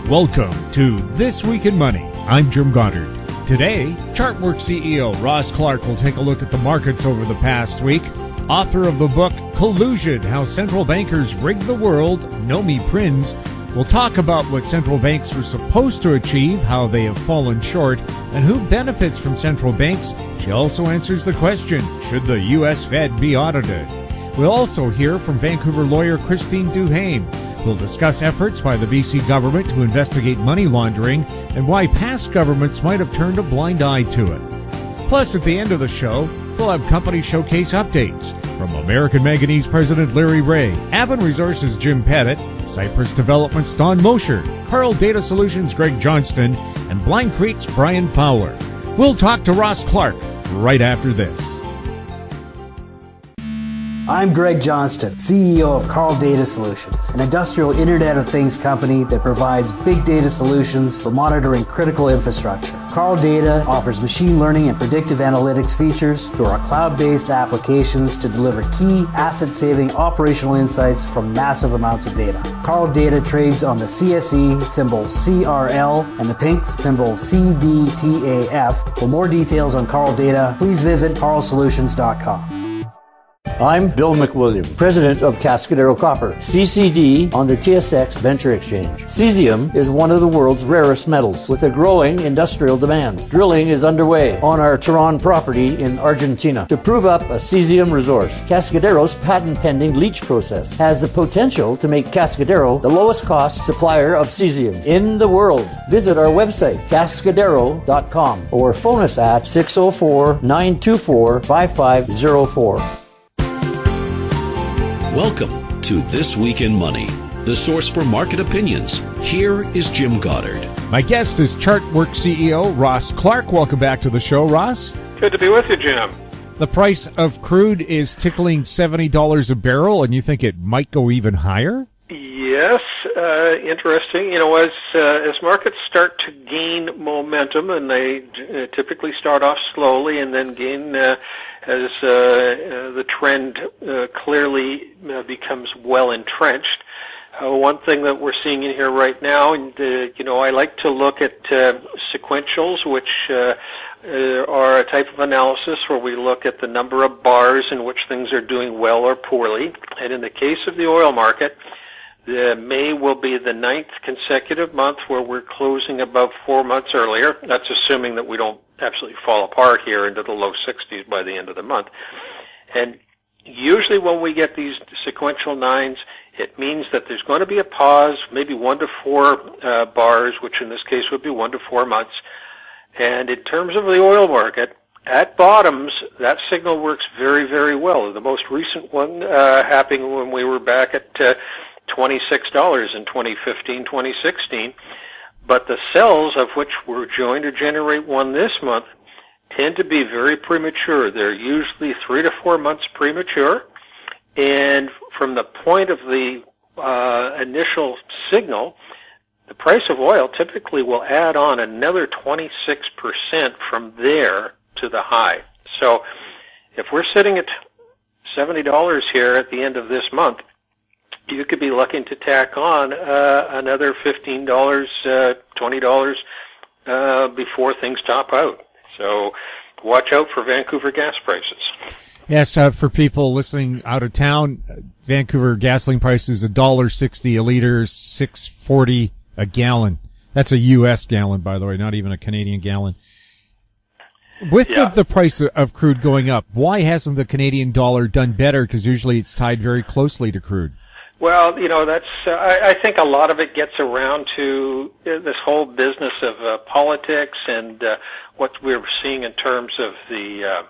Welcome to This Week in Money. I'm Jim Goddard. Today, Chartwork CEO Ross Clark will take a look at the markets over the past week. Author of the book Collusion, How Central Bankers Rigged the World, Nomi Prins, will talk about what central banks were supposed to achieve, how they have fallen short, and who benefits from central banks. She also answers the question, should the U.S. Fed be audited? We'll also hear from Vancouver lawyer Christine Duhaime. We'll discuss efforts by the BC government to investigate money laundering and why past governments might have turned a blind eye to it. Plus, at the end of the show, we'll have company showcase updates from American Manganese President Larry Reaugh, Aven Resources Jim Pettit, Cypress Development's Don Mosher, Carl Data Solutions Greg Johnston, and Blind Creek's Brian Fowler. We'll talk to Ross Clark right after this. I'm Greg Johnston, CEO of Carl Data Solutions, an industrial Internet of Things company that provides big data solutions for monitoring critical infrastructure. Carl Data offers machine learning and predictive analytics features through our cloud-based applications to deliver key asset-saving operational insights from massive amounts of data. Carl Data trades on the CSE symbol CRL and the pink symbol CDTAF. For more details on Carl Data, please visit carlsolutions.com. I'm Bill McWilliam, President of Cascadero Copper, CCD on the TSX Venture Exchange. Cesium is one of the world's rarest metals with a growing industrial demand. Drilling is underway on our Tehran property in Argentina to prove up a cesium resource. Cascadero's patent-pending leach process has the potential to make Cascadero the lowest cost supplier of cesium in the world. Visit our website, cascadero.com, or phone us at 604-924-5504. Welcome to This Week in Money, the source for market opinions. Here is Jim Goddard. My guest is Chartwork CEO Ross Clark. Welcome back to the show, Ross. Good to be with you, Jim. The price of crude is tickling $70 a barrel, and you think it might go even higher? Yes, interesting. You know, as markets start to gain momentum, and they typically start off slowly and then gain as the trend clearly becomes well entrenched. One thing that we're seeing in here right now, and I like to look at sequentials, which are a type of analysis where we look at the number of bars in which things are doing well or poorly. And in the case of the oil market, May will be the 9th consecutive month where we're closing above 4 months earlier. That's assuming that we don't absolutely fall apart here into the low 60s by the end of the month. And usually when we get these sequential nines, it means that there's going to be a pause, maybe 1 to 4 bars, which in this case would be 1 to 4 months. And in terms of the oil market, at bottoms, that signal works very, very well. The most recent one happening when we were back at $26 in 2015, 2016. But the sells, of which we're going to generate one this month, tend to be very premature. They're usually 3 to 4 months premature. And from the point of the initial signal, the price of oil typically will add on another 26% from there to the high. So if we're sitting at $70 here at the end of this month, you could be looking to tack on another $15, $20 before things top out. So watch out for Vancouver gas prices. Yes, for people listening out of town, Vancouver gasoline price is $1.60 a liter, $6.40 a gallon. That's a U.S. gallon, by the way, not even a Canadian gallon. With the price of crude going up, why hasn't the Canadian dollar done better? Because usually it's tied very closely to crude. Well, that's. I think a lot of it gets around to this whole business of politics and what we're seeing in terms of the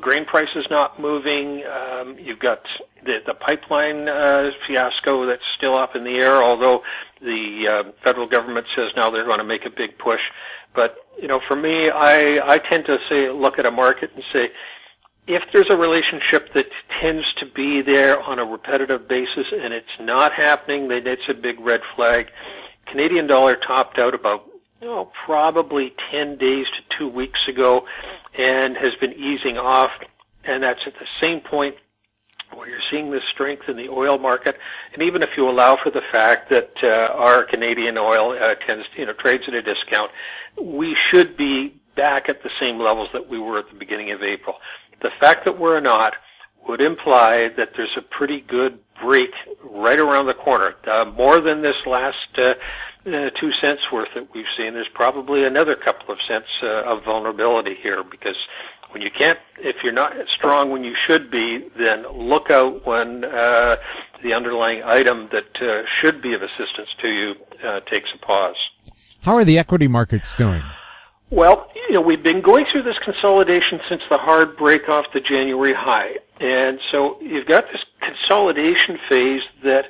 grain prices not moving. You've got the pipeline fiasco that's still up in the air, although the federal government says now they're going to make a big push. But, for me, I tend to look at a market and say, if there's a relationship that tends to be there on a repetitive basis and it's not happening, then it's a big red flag. Canadian dollar topped out about probably 10 days to 2 weeks ago and has been easing off, and that's at the same point where you're seeing this strength in the oil market, and even if you allow for the fact that our Canadian oil trades at a discount, we should be back at the same levels that we were at the beginning of April. The fact that we're not would imply that there's a pretty good break right around the corner. More than this last 2 cents worth that we've seen, there's probably another couple of cents of vulnerability here, because when you can't, if you're not strong when you should be, then look out when the underlying item that should be of assistance to you takes a pause. How are the equity markets doing? Well, we've been going through this consolidation since the hard break off the January high. And so you've got this consolidation phase that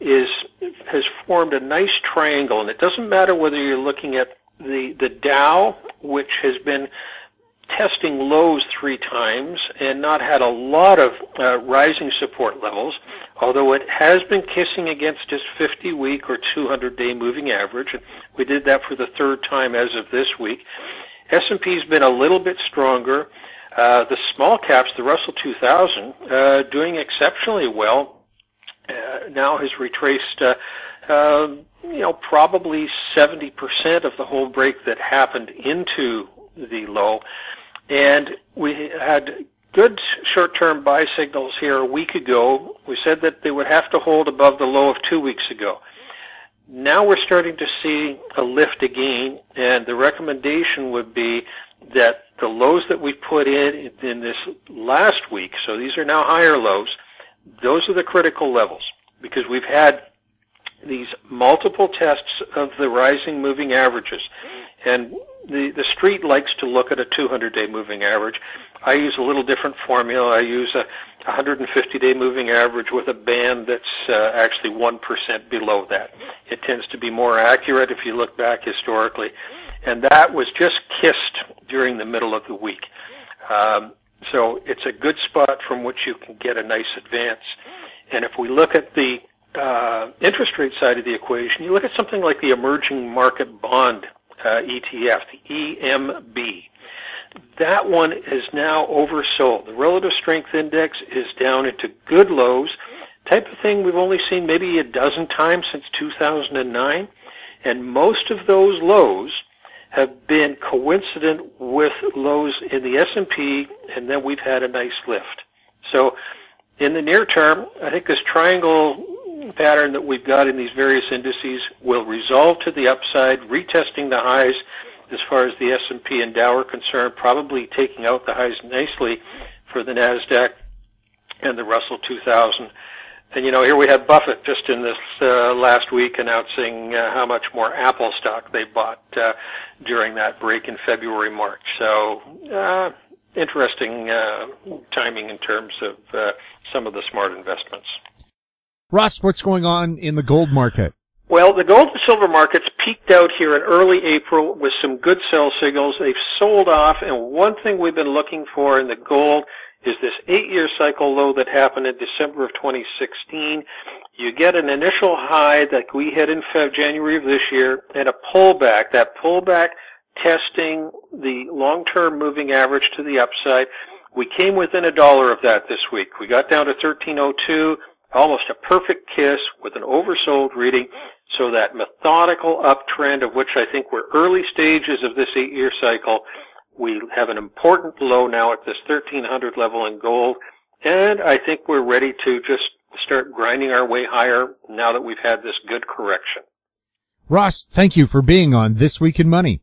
has formed a nice triangle. And it doesn't matter whether you're looking at the Dow, which has been testing lows 3 times and not had a lot of rising support levels, although it has been kissing against its 50-week or 200-day moving average. We did that for the 3rd time as of this week. S&P's been a little bit stronger. The small caps, the Russell 2000, doing exceptionally well, now has retraced probably 70% of the whole break that happened into the low. And we had good short-term buy signals here a week ago. We said that they would have to hold above the low of 2 weeks ago. Now we're starting to see a lift again, and the recommendation would be that the lows that we put in this last week, so these are now higher lows, those are the critical levels, because we've had these multiple tests of the rising moving averages. And the street likes to look at a 200-day moving average. I use a little different formula. I use a 150-day moving average with a band that's actually 1% below that. It tends to be more accurate if you look back historically. And that was just kissed during the middle of the week. So it's a good spot from which you can get a nice advance. And if we look at the interest rate side of the equation, you look at something like the emerging market bond ETF, the AMY.V. That one is now oversold. The relative strength index is down into good lows, type of thing we've only seen maybe a dozen times since 2009, and most of those lows have been coincident with lows in the S&P, and then we've had a nice lift. So in the near term, I think this triangle pattern that we've got in these various indices will resolve to the upside, retesting the highs as far as the S&P and Dow are concerned, probably taking out the highs nicely for the NASDAQ and the Russell 2000. And, here we had Buffett just in this last week announcing how much more Apple stock they bought during that break in February, March. So interesting timing in terms of some of the smart investments. Ross, what's going on in the gold market? Well, the gold and silver markets peaked out here in early April with some good sell signals. They've sold off, and one thing we've been looking for in the gold is this 8-year cycle low that happened in December of 2016. You get an initial high that we hit in January of this year, and a pullback. That pullback testing the long-term moving average to the upside. We came within $1 of that this week. We got down to 1302. Almost a perfect kiss with an oversold reading, so that methodical uptrend of which I think we're early stages of this 8-year cycle. We have an important low now at this 1300 level in gold, and I think we're ready to just start grinding our way higher now that we've had this good correction. Ross, thank you for being on This Week in Money.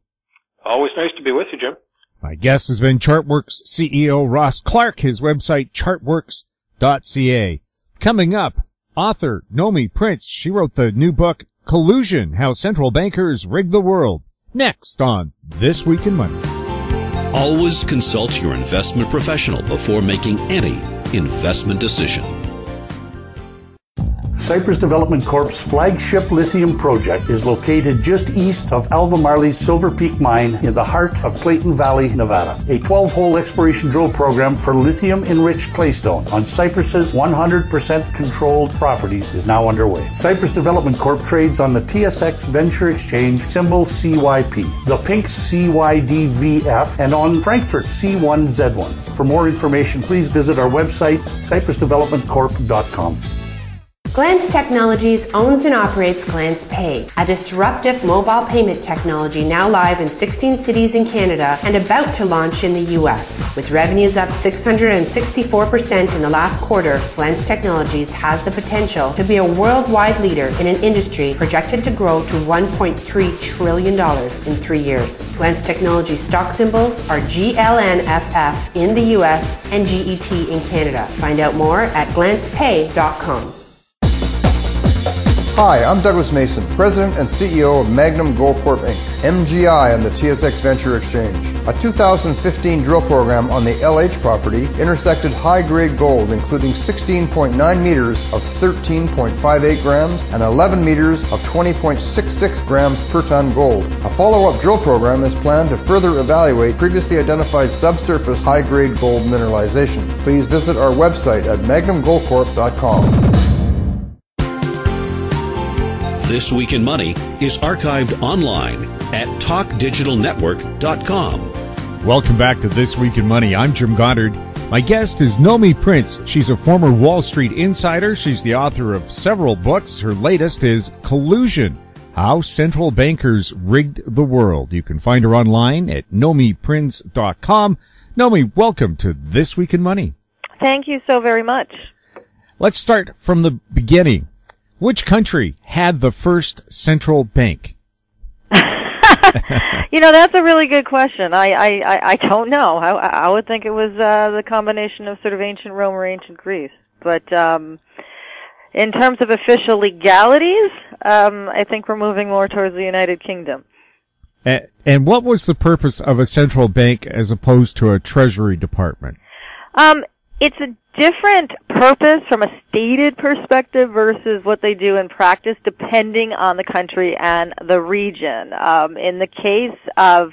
Always nice to be with you, Jim. My guest has been Chartworks CEO Ross Clark, his website chartworks.ca. Coming up, author Nomi Prins. She wrote the new book, Collusion, How Central Bankers Rig the World. Next on This Week in Money. Always consult your investment professional before making any investment decision. Cypress Development Corp's flagship lithium project is located just east of Albemarle's Silver Peak mine in the heart of Clayton Valley, Nevada. A 12-hole exploration drill program for lithium-enriched claystone on Cypress's 100% controlled properties is now underway. Cypress Development Corp trades on the TSX Venture Exchange, symbol CYP, the pink CYP.V, and on Frankfurt's C1Z1. For more information, please visit our website, cypressdevelopmentcorp.com. Glance Technologies owns and operates Glance Pay, a disruptive mobile payment technology now live in 16 cities in Canada and about to launch in the US. With revenues up 664% in the last quarter, Glance Technologies has the potential to be a worldwide leader in an industry projected to grow to $1.3 trillion in 3 years. Glance Technologies stock symbols are GLNFF in the US and GET in Canada. Find out more at glancepay.com. Hi, I'm Douglas Mason, President and CEO of Magnum Gold Corp Inc., MGI on the TSX Venture Exchange. A 2015 drill program on the LH property intersected high-grade gold, including 16.9 meters of 13.58 grams and 11 meters of 20.66 grams per ton gold. A follow-up drill program is planned to further evaluate previously identified subsurface high-grade gold mineralization. Please visit our website at magnumgoldcorp.com. This Week in Money is archived online at talkdigitalnetwork.com. Welcome back to This Week in Money. I'm Jim Goddard. My guest is Nomi Prins. She's a former Wall Street insider. She's the author of several books. Her latest is Collusion, How Central Bankers Rigged the World. You can find her online at nomiprins.com. Nomi, welcome to This Week in Money. Thank you so very much. Let's start from the beginning. Which country had the first central bank? You know, that's a really good question. I don't know. I would think it was the combination of sort of ancient Rome or ancient Greece. But in terms of official legalities, I think we're moving more towards the United Kingdom. And what was the purpose of a central bank as opposed to a treasury department? It's a different purpose from a stated perspective versus what they do in practice, depending on the country and the region. In the case of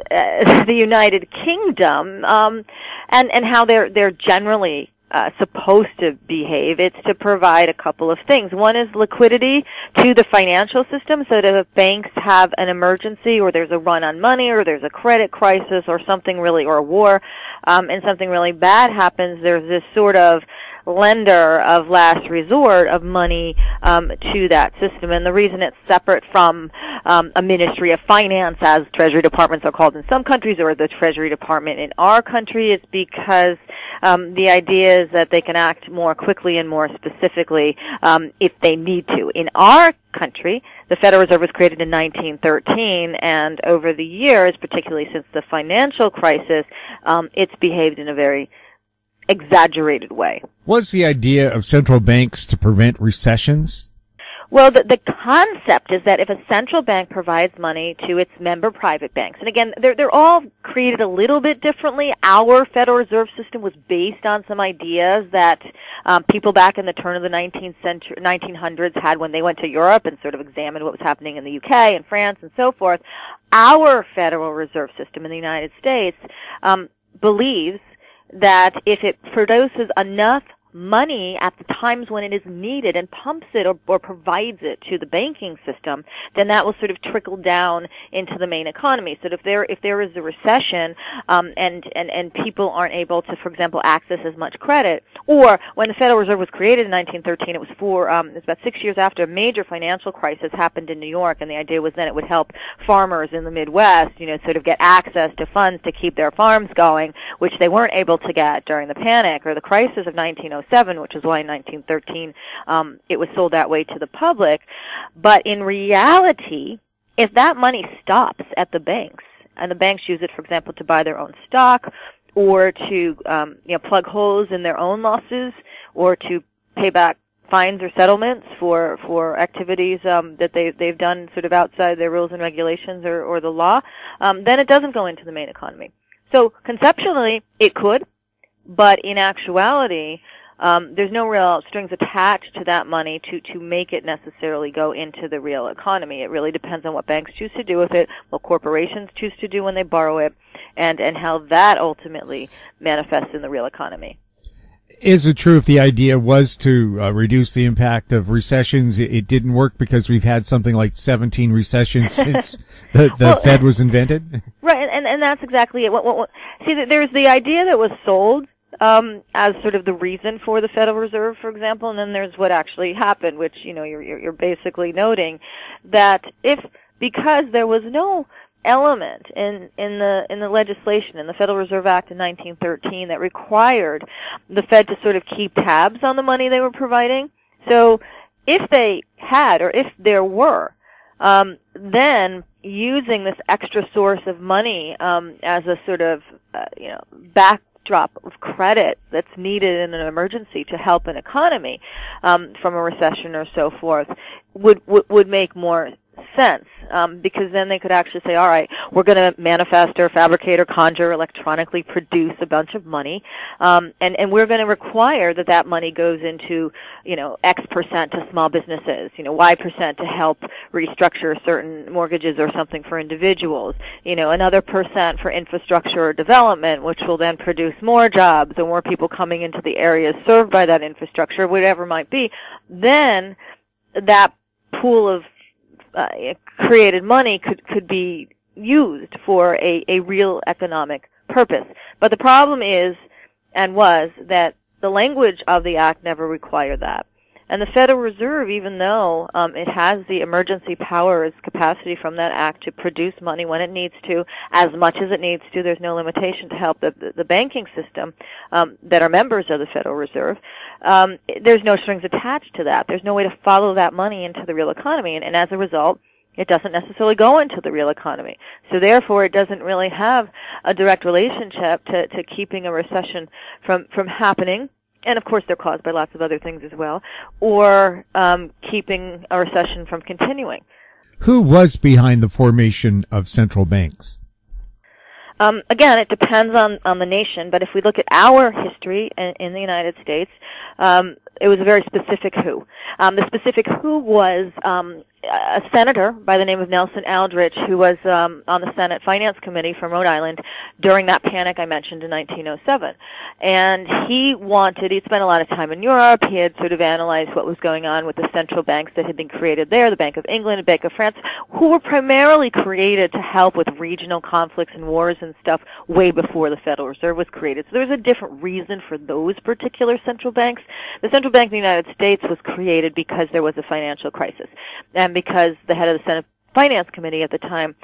the United Kingdom, and how they're generally supposed to behave, it's to provide a couple of things. One is liquidity to the financial system, so that if banks have an emergency or there's a run on money or there's a credit crisis or something really, or a war, and something really bad happens, there's this sort of lender of last resort of money to that system. And the reason it's separate from a Ministry of Finance, as Treasury Departments are called in some countries, or the Treasury Department in our country, is because the idea is that they can act more quickly and more specifically if they need to. In our country, the Federal Reserve was created in 1913, and over the years, particularly since the financial crisis, it's behaved in a very exaggerated way. Was the idea of central banks to prevent recessions? Well, the concept is that if a central bank provides money to its member private banks, and again, they're all created a little bit differently. Our Federal Reserve System was based on some ideas that people back in the turn of the 1900s had when they went to Europe and sort of examined what was happening in the UK and France and so forth. Our Federal Reserve System in the United States believes that if it produces enough money at the times when it is needed and pumps it or provides it to the banking system, then that will sort of trickle down into the main economy. So if there is a recession and people aren't able to, for example, access as much credit, or when the Federal Reserve was created in 1913, it was about 6 years after a major financial crisis happened in New York, and the idea was then it would help farmers in the Midwest, sort of get access to funds to keep their farms going, which they weren't able to get during the panic or the crisis of 1907, which is why in 1913 it was sold that way to the public. But in reality, if that money stops at the banks, and the banks use it, for example, to buy their own stock, or to plug holes in their own losses, or to pay back fines or settlements for activities that they've done sort of outside their rules and regulations or the law, then it doesn't go into the main economy. So conceptually, it could, but in actuality, there's no real strings attached to that money to make it necessarily go into the real economy. It really depends on what banks choose to do with it, what corporations choose to do when they borrow it, and how that ultimately manifests in the real economy. Is it true if the idea was to reduce the impact of recessions, it didn't work because we've had something like 17 recessions since the Fed was invented? Right, and that's exactly it. See, there's the idea that was sold as sort of the reason for the Federal Reserve, for example, and then there's what actually happened, which you're basically noting that because there was no element in the legislation in the Federal Reserve Act in 1913 that required the Fed to sort of keep tabs on the money they were providing. So if they had, or if there were, then using this extra source of money as a sort of backdrop of credit that's needed in an emergency to help an economy from a recession or so forth would make more sense, because then they could actually say, all right, we're going to manifest or fabricate or conjure, electronically produce a bunch of money, and we're going to require that money goes into, X percent to small businesses, Y percent to help restructure certain mortgages or something for individuals, another percent for infrastructure or development, which will then produce more jobs or more people coming into the areas served by that infrastructure, whatever it might be. Then that pool of created money could be used for a real economic purpose. But the problem is, and was, that the language of the Act never required that. And the Federal Reserve, even though it has the emergency powers, capacity from that Act to produce money when it needs to, as much as it needs to, there's no limitation to help the banking system that are members of the Federal Reserve. There's no strings attached to that. There's no way to follow that money into the real economy, and as a result, it doesn't necessarily go into the real economy. So therefore, it doesn't really have a direct relationship to keeping a recession from happening. And of course, they're caused by lots of other things as well, or keeping a recession from continuing. Who was behind the formation of central banks? Again, it depends on the nation, but if we look at our history in the United States, it was a very specific who. The specific who was a senator by the name of Nelson Aldrich, who was on the Senate Finance Committee from Rhode Island during that panic I mentioned in 1907. And he'd spent a lot of time in Europe. He had sort of analyzed what was going on with the central banks that had been created there, the Bank of England, the Bank of France, who were primarily created to help with regional conflicts and wars and stuff way before the Federal Reserve was created. So there was a different reason for those particular central banks. The Central Bank of the United States was created because there was a financial crisis, and because the head of the Senate Finance Committee at the time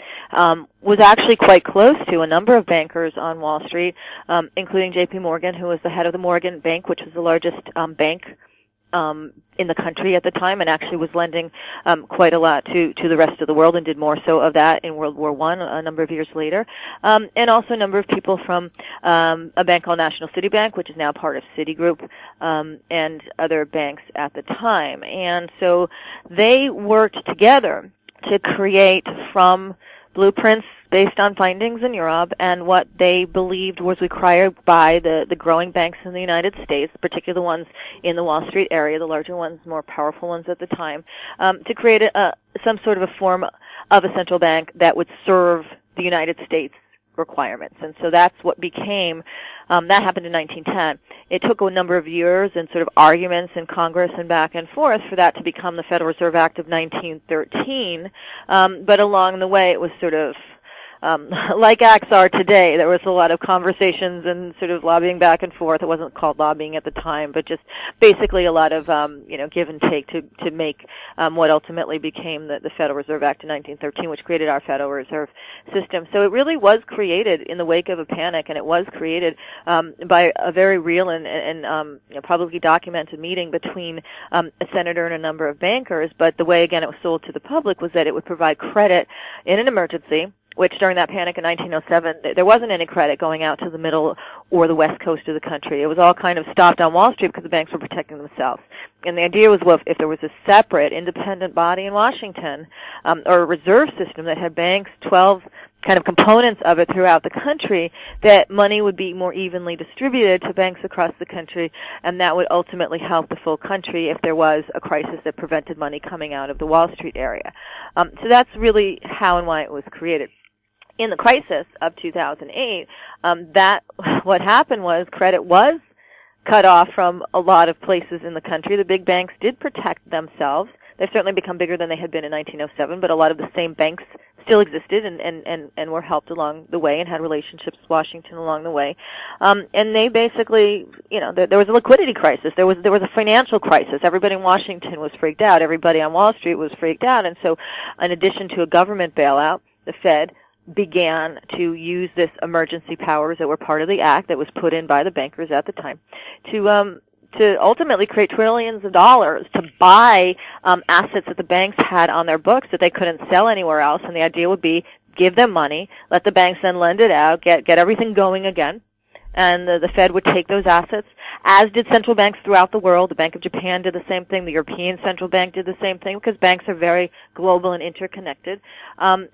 was actually quite close to a number of bankers on Wall Street, including J.P. Morgan, who was the head of the Morgan Bank, which was the largest bank in the country at the time, and actually was lending quite a lot to the rest of the world, and did more so of that in World War I a number of years later. And also a number of people from a bank called National City Bank, which is now part of Citigroup, and other banks at the time. And so they worked together to create, from blueprints based on findings in Europe and what they believed was required by the growing banks in the United States, particularly the ones in the Wall Street area, the larger ones, more powerful ones at the time, to create some sort of a form of a central bank that would serve the United States requirements. And so that's what became, that happened in 1910. It took a number of years and sort of arguments in Congress and back and forth for that to become the Federal Reserve Act of 1913. But along the way, it was sort of like acts are today. There was a lot of conversations and sort of lobbying back and forth. It wasn't called lobbying at the time, but just basically a lot of give and take to make what ultimately became the Federal Reserve Act of 1913, which created our Federal Reserve System. So it really was created in the wake of a panic, and it was created by a very real and publicly documented meeting between a senator and a number of bankers. But the way, again, it was sold to the public was that it would provide credit in an emergency, which during that panic in 1907, there wasn't any credit going out to the middle or the west coast of the country. It was all kind of stopped on Wall Street because the banks were protecting themselves. And the idea was, well, if there was a separate independent body in Washington, or a reserve system that had banks, 12 kind of components of it throughout the country, that money would be more evenly distributed to banks across the country, and that would ultimately help the full country if there was a crisis that prevented money coming out of the Wall Street area. So that's really how and why it was created. In the crisis of 2008, what happened was credit was cut off from a lot of places in the country. The big banks did protect themselves. They've certainly become bigger than they had been in 1907, but a lot of the same banks still existed and were helped along the way and had relationships with Washington along the way. And they basically, there was a liquidity crisis. There was a financial crisis. Everybody in Washington was freaked out. Everybody on Wall Street was freaked out. And so in addition to a government bailout, the Fed began to use this emergency powers that were part of the act that was put in by the bankers at the time to ultimately create trillions of dollars to buy assets that the banks had on their books that they couldn't sell anywhere else. And the idea would be give them money, let the banks then lend it out, get everything going again. And the Fed would take those assets, as did central banks throughout the world. The Bank of Japan did the same thing. The European Central Bank did the same thing, because banks are very global and interconnected. And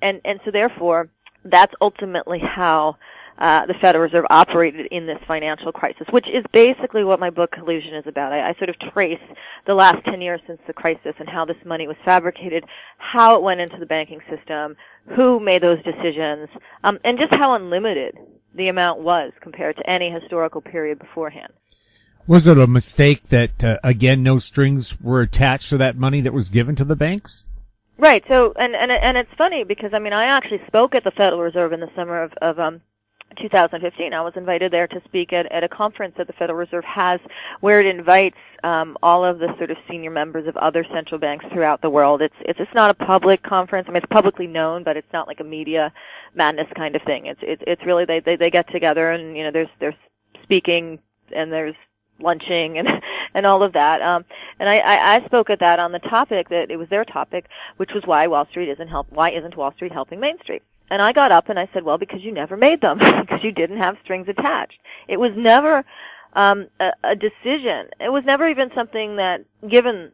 so therefore, that's ultimately how the Federal Reserve operated in this financial crisis, which is basically what my book Collusion is about. I sort of trace the last 10 years since the crisis and how this money was fabricated, how it went into the banking system, who made those decisions, and just how unlimited the amount was compared to any historical period beforehand. Was it a mistake that, again, no strings were attached to that money that was given to the banks? Right. So, and it's funny because, I actually spoke at the Federal Reserve in the summer of 2015. I was invited there to speak at a conference that the Federal Reserve has, where it invites all of the sort of senior members of other central banks throughout the world. It's not a public conference. It's publicly known, but it's not like a media madness kind of thing. It's really they get together and there's speaking and there's lunching and all of that. And I spoke at that on the topic that it was their topic, which was why isn't Wall Street helping Main Street? And I got up and I said, well, because you never made them, because you didn't have strings attached. It was never a decision. It was never even something that, given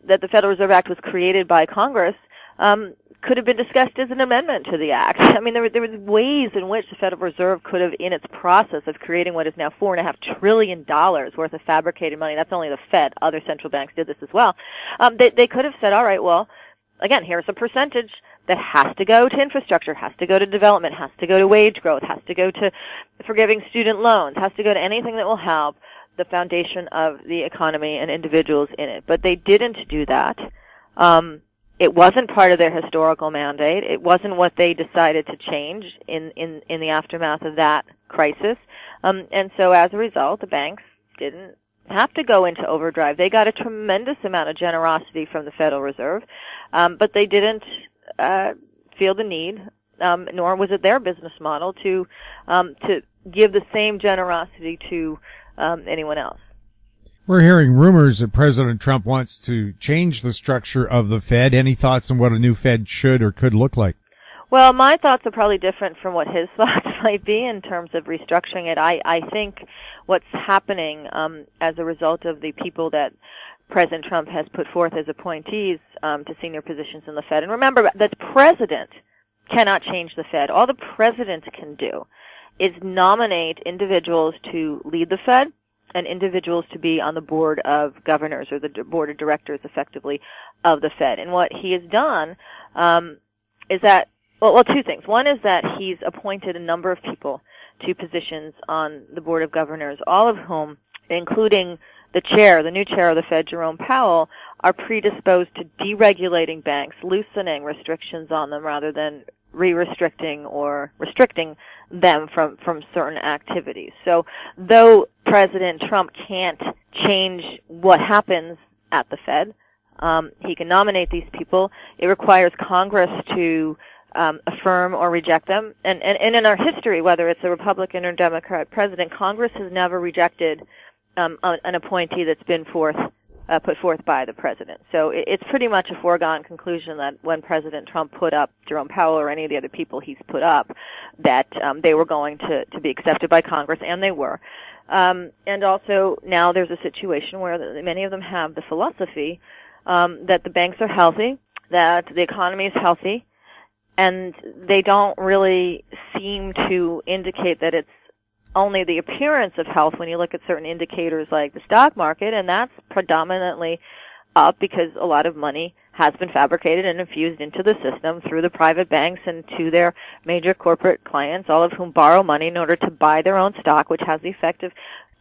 that the Federal Reserve Act was created by Congress, could have been discussed as an amendment to the act. There was ways in which the Federal Reserve could have, in its process of creating what is now $4.5 trillion worth of fabricated money, that's only the Fed, other central banks did this as well, they could have said, all right, well, again, here's a percentage that has to go to infrastructure, has to go to development, has to go to wage growth, has to go to forgiving student loans, has to go to anything that will help the foundation of the economy and individuals in it. But they didn't do that. It wasn't part of their historical mandate. It wasn't what they decided to change in the aftermath of that crisis. And so as a result, the banks didn't have to go into overdrive. They got a tremendous amount of generosity from the Federal Reserve, but they didn't feel the need, nor was it their business model to give the same generosity to anyone else. We're hearing rumors that President Trump wants to change the structure of the Fed. Any thoughts on what a new Fed should or could look like? Well, my thoughts are probably different from what his thoughts might be in terms of restructuring it. I think what's happening as a result of the people that President Trump has put forth as appointees to senior positions in the Fed. And remember that the president cannot change the Fed. All the president can do is nominate individuals to lead the Fed and individuals to be on the board of governors or the board of directors, effectively, of the Fed. And what he has done is that, well, two things. One is that he's appointed a number of people to positions on the board of governors, all of whom, including the new chair of the Fed, Jerome Powell, are predisposed to deregulating banks, loosening restrictions on them rather than re-restricting or restricting them from certain activities. So though President Trump can't change what happens at the Fed, he can nominate these people. It requires Congress to affirm or reject them. And in our history, whether it's a Republican or Democrat president, Congress has never rejected an appointee that's been put forth by the president. So it's pretty much a foregone conclusion that when President Trump put up Jerome Powell or any of the other people he's put up, that they were going to be accepted by Congress, and they were. And also now there's a situation where many of them have the philosophy that the banks are healthy, that the economy is healthy, And they don't really seem to indicate that it's only the appearance of health when you look at certain indicators like the stock market, and that's predominantly up because a lot of money has been fabricated and infused into the system through the private banks and to their major corporate clients, all of whom borrow money in order to buy their own stock, which has the effect of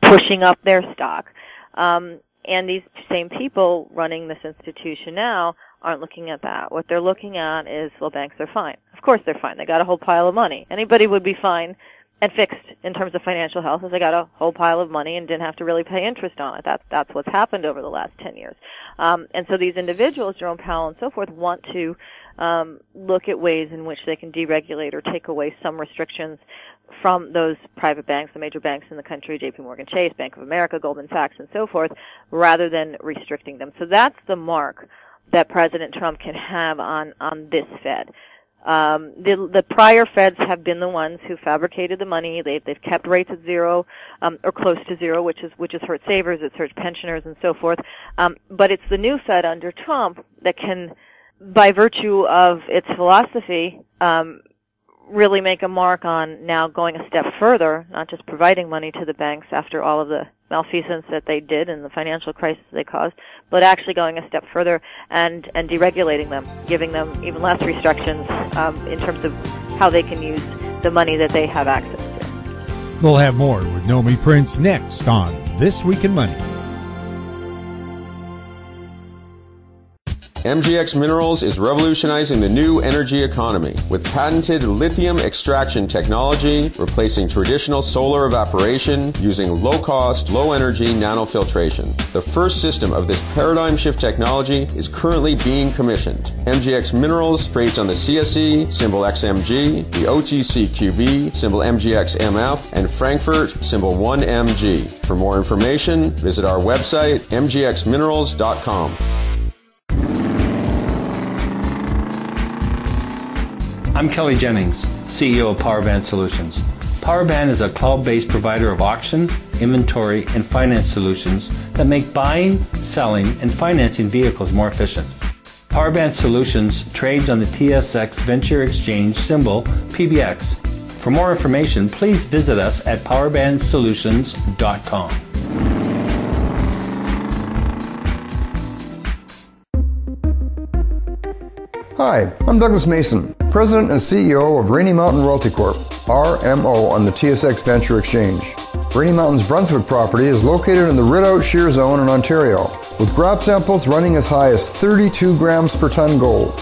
pushing up their stock. And these same people running this institution now aren't looking at that. What they're looking at is, well, banks are fine. Of course they're fine. They got a whole pile of money. Anybody would be fine and fixed in terms of financial health if they got a whole pile of money and didn't have to really pay interest on it. That's what's happened over the last 10 years. And so these individuals, Jerome Powell and so forth, want to look at ways in which they can deregulate or take away some restrictions from those private banks, the major banks in the country, J.P. Morgan Chase, Bank of America, Goldman Sachs, and so forth, rather than restricting them. So that's the mark that President Trump can have on this Fed. The prior Feds have been the ones who fabricated the money. They've kept rates at zero, or close to zero, which has hurt savers, it's hurt pensioners, and so forth. But it's the new Fed under Trump that can, by virtue of its philosophy, really make a mark on now going a step further, not just providing money to the banks after all of the malfeasance that they did and the financial crisis they caused, but actually going a step further and deregulating them, giving them even less restrictions in terms of how they can use the money that they have access to. We'll have more with Nomi Prins next on This Week in Money. MGX Minerals is revolutionizing the new energy economy with patented lithium extraction technology, replacing traditional solar evaporation using low-cost, low-energy nanofiltration. The first system of this paradigm shift technology is currently being commissioned. MGX Minerals trades on the CSE, symbol XMG, the OTCQB, symbol MGXMF, and Frankfurt, symbol 1MG. For more information, visit our website, mgxminerals.com. I'm Kelly Jennings, CEO of PowerBand Solutions. PowerBand is a cloud-based provider of auction, inventory, and finance solutions that make buying, selling, and financing vehicles more efficient. PowerBand Solutions trades on the TSX Venture Exchange, symbol PBX. For more information, please visit us at powerbandsolutions.com. Hi, I'm Douglas Mason, President and CEO of Rainy Mountain Royalty Corp., RMO, on the TSX Venture Exchange. Rainy Mountain's Brunswick property is located in the Rideout Shear Zone in Ontario, with grab samples running as high as 32 grams per ton gold.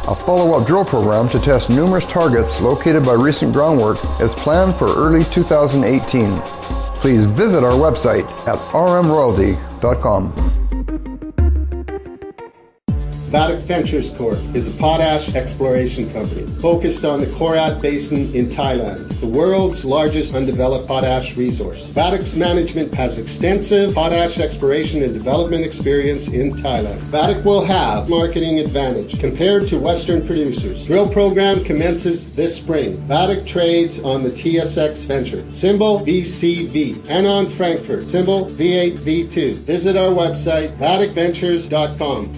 A follow-up drill program to test numerous targets located by recent groundwork is planned for early 2018. Please visit our website at rmroyalty.com. Vatic Ventures Corp. is a potash exploration company focused on the Korat Basin in Thailand, the world's largest undeveloped potash resource. Vatic's management has extensive potash exploration and development experience in Thailand. Vatic will have marketing advantage compared to Western producers. Drill program commences this spring. Vatic trades on the TSX Venture, symbol BCK.V, and on Frankfurt, symbol V8V2. Visit our website, vaticventures.com.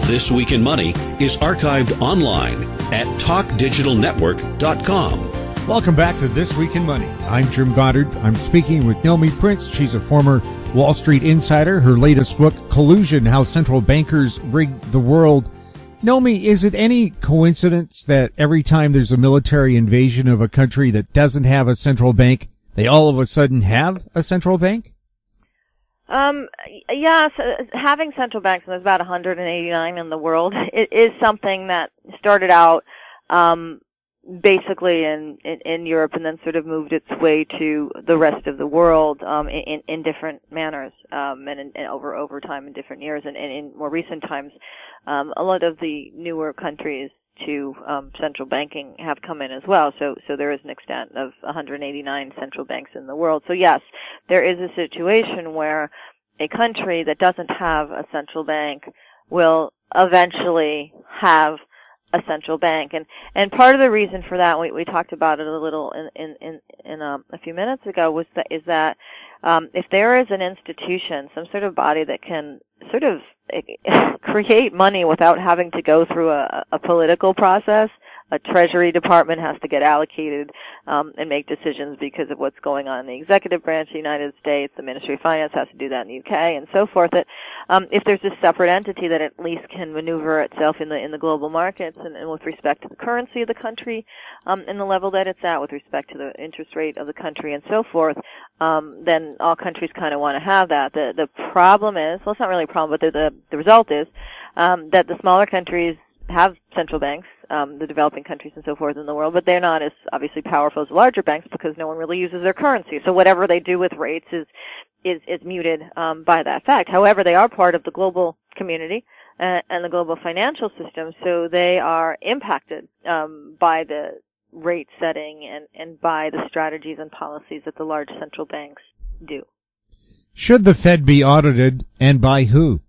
This Week in Money is archived online at talkdigitalnetwork.com. Welcome back to This Week in Money. I'm Jim Goddard. I'm speaking with Nomi Prins. She's a former Wall Street insider. Her latest book, Collusion, How Central Bankers Rigged the World. Nomi, is it any coincidence that every time there's a military invasion of a country that doesn't have a central bank, they all of a sudden have a central bank? Yes, having central banks, and there's about 189 in the world, it is something that started out basically in Europe and then sort of moved its way to the rest of the world in different manners and over time in different years. And in more recent times, a lot of the newer countries to central banking have come in as well. So there is an extent of 189 central banks in the world. So yes, there is a situation where a country that doesn't have a central bank will eventually have a central bank. And part of the reason for that, we talked about it a little in a few minutes ago, is that if there is an institution, some sort of body that can sort of create money without having to go through a political process. A Treasury Department has to get allocated and make decisions because of what's going on in the executive branch of the United States. The Ministry of Finance has to do that in the UK and so forth. That if there's a separate entity that at least can maneuver itself in the global markets and with respect to the currency of the country and the level that it's at with respect to the interest rate of the country and so forth, then all countries kind of want to have that. The problem is, well, it's not really a problem, but the result is that the smaller countries have central banks, the developing countries and so forth in the world, but they're not as obviously powerful as the larger banks because no one really uses their currency. So whatever they do with rates is muted by that fact. However, they are part of the global community and the global financial system, so they are impacted by the rate setting and by the strategies and policies that the large central banks do. Should the Fed be audited, and by who?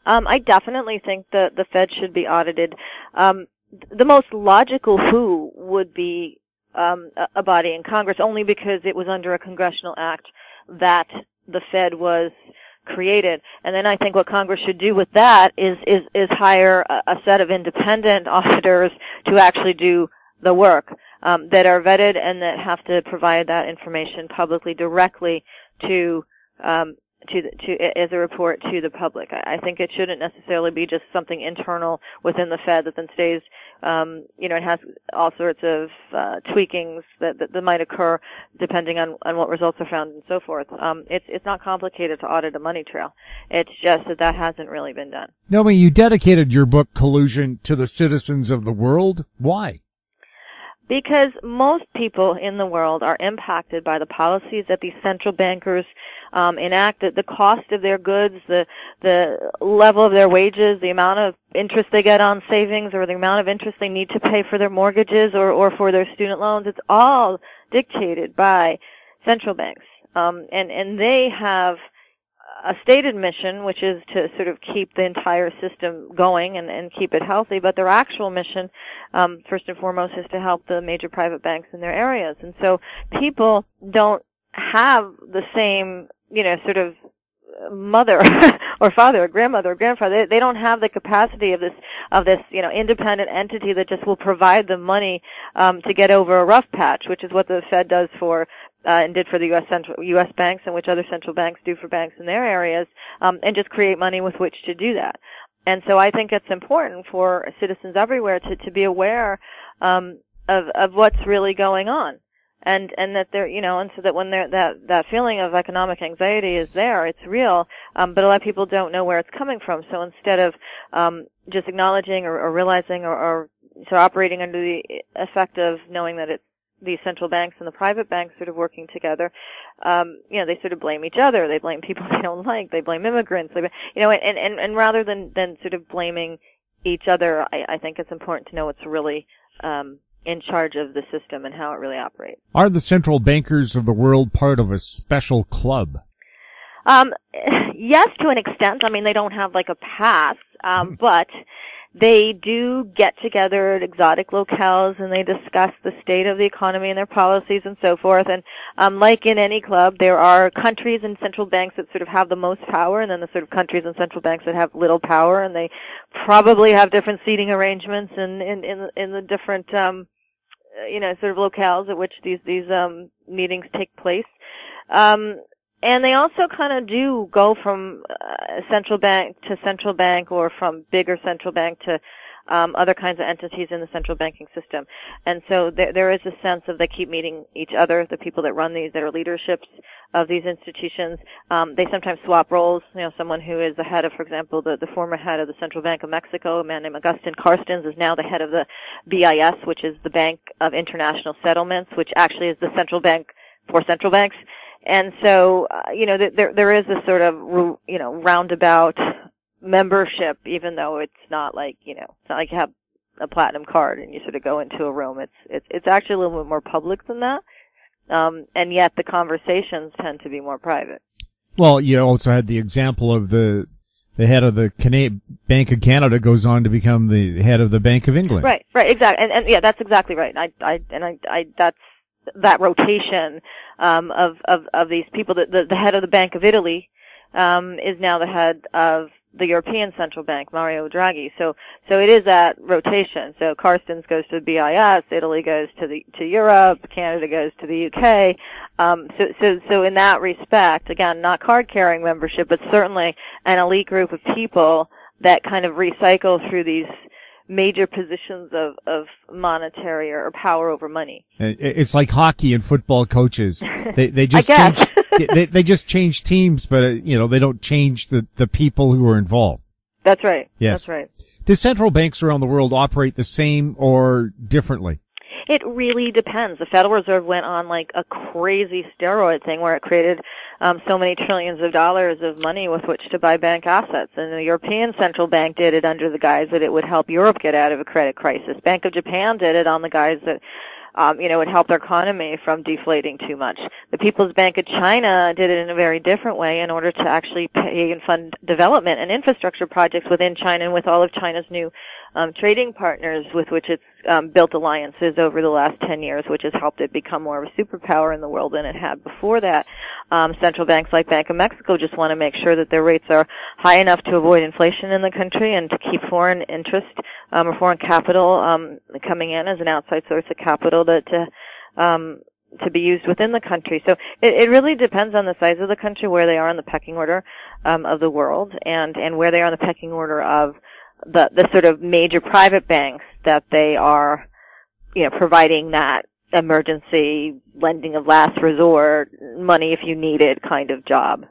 I definitely think the Fed should be audited. The most logical who would be a body in Congress, only because it was under a congressional act that the Fed was created. And then I think what Congress should do with that is hire a set of independent auditors to actually do the work, that are vetted and that have to provide that information publicly directly to as a report to the public. I think it shouldn't necessarily be just something internal within the Fed that then stays, it has all sorts of tweakings that might occur depending on what results are found and so forth. It's not complicated to audit a money trail. It's just that hasn't really been done. Nomi, you dedicated your book Collusion to the citizens of the world. Why? Because most people in the world are impacted by the policies that these central bankers enact. The cost of their goods, the level of their wages, the amount of interest they get on savings, or the amount of interest they need to pay for their mortgages or for their student loans. It's all dictated by central banks. And they have a stated mission, which is to sort of keep the entire system going and keep it healthy, but their actual mission, first and foremost, is to help the major private banks in their areas. And so people don't have the same, sort of mother or father or grandmother or grandfather. They don't have the capacity of this, independent entity that just will provide them money to get over a rough patch, which is what the Fed does for and did for the U.S. banks, and which other central banks do for banks in their areas, and just create money with which to do that. And so I think it's important for citizens everywhere to be aware of what's really going on, and that they're, and so that when that feeling of economic anxiety is there, it's real, but a lot of people don't know where it's coming from. So instead of just acknowledging or realizing or so operating under the effect of knowing that it's these central banks and the private banks sort of working together, they sort of blame each other. They blame people they don't like. They blame immigrants. And rather than sort of blaming each other, I think it's important to know what's really in charge of the system and how it really operates. Are the central bankers of the world part of a special club? Yes, to an extent. I mean, they don't have like a pass, but they do get together at exotic locales and they discuss the state of the economy and their policies and so forth. And like in any club, there are countries and central banks that sort of have the most power, and then the sort of countries and central banks that have little power, and they probably have different seating arrangements in the different sort of locales at which these meetings take place. And they also kind of do go from central bank to central bank, or from bigger central bank to other kinds of entities in the central banking system. And so there is a sense of they keep meeting each other, the people that run these, that are leaderships of these institutions. They sometimes swap roles. Someone who is the head of, for example, the former head of the Central Bank of Mexico, a man named Agustin Carstens, is now the head of the BIS, which is the Bank of International Settlements, which actually is the central bank for central banks. And so, there is a sort of, roundabout membership, even though it's not like, it's not like you have a platinum card and you sort of go into a room. It's actually a little bit more public than that. And yet the conversations tend to be more private. Well, you also had the example of the head of the Bank of Canada goes on to become the head of the Bank of England. Right, exactly. And yeah, that's exactly right. That's that rotation of these people. The head of the Bank of Italy is now the head of the European Central Bank, Mario Draghi. So it is that rotation. So Carstens goes to the BIS, Italy goes to Europe, Canada goes to the UK. So in that respect, again, not card-carrying membership, but certainly an elite group of people that kind of recycle through these major positions of monetary or power over money. It's like hockey and football coaches. They just change, they just change teams, but they don't change the people who are involved. That's right. Yes. That's right. Do central banks around the world operate the same or differently? It really depends. The Federal Reserve went on like a crazy steroid thing where it created so many trillions of dollars of money with which to buy bank assets. And the European Central Bank did it under the guise that it would help Europe get out of a credit crisis. Bank of Japan did it on the guise that would help their economy from deflating too much. The People's Bank of China did it in a very different way in order to actually pay and fund development and infrastructure projects within China and with all of China's new trading partners with which it's built alliances over the last 10 years, which has helped it become more of a superpower in the world than it had before that. Central banks like Bank of Mexico just want to make sure that their rates are high enough to avoid inflation in the country and to keep foreign interest or foreign capital coming in as an outside source of capital to be used within the country. So it really depends on the size of the country, where they are in the pecking order of the world, and where they are in the pecking order of the sort of major private banks that they are, providing that emergency lending of last resort, money if you need it kind of job.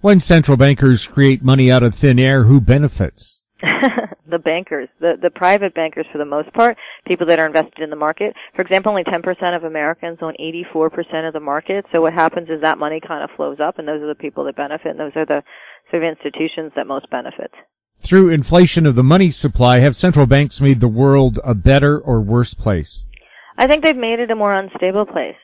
When central bankers create money out of thin air, who benefits? The bankers, the private bankers for the most part, people that are invested in the market. For example, only 10% of Americans own 84% of the market. So what happens is that money kind of flows up, and those are the people that benefit, and those are the sort of institutions that most benefit. Through inflation of the money supply, have central banks made the world a better or worse place? I think they've made it a more unstable place.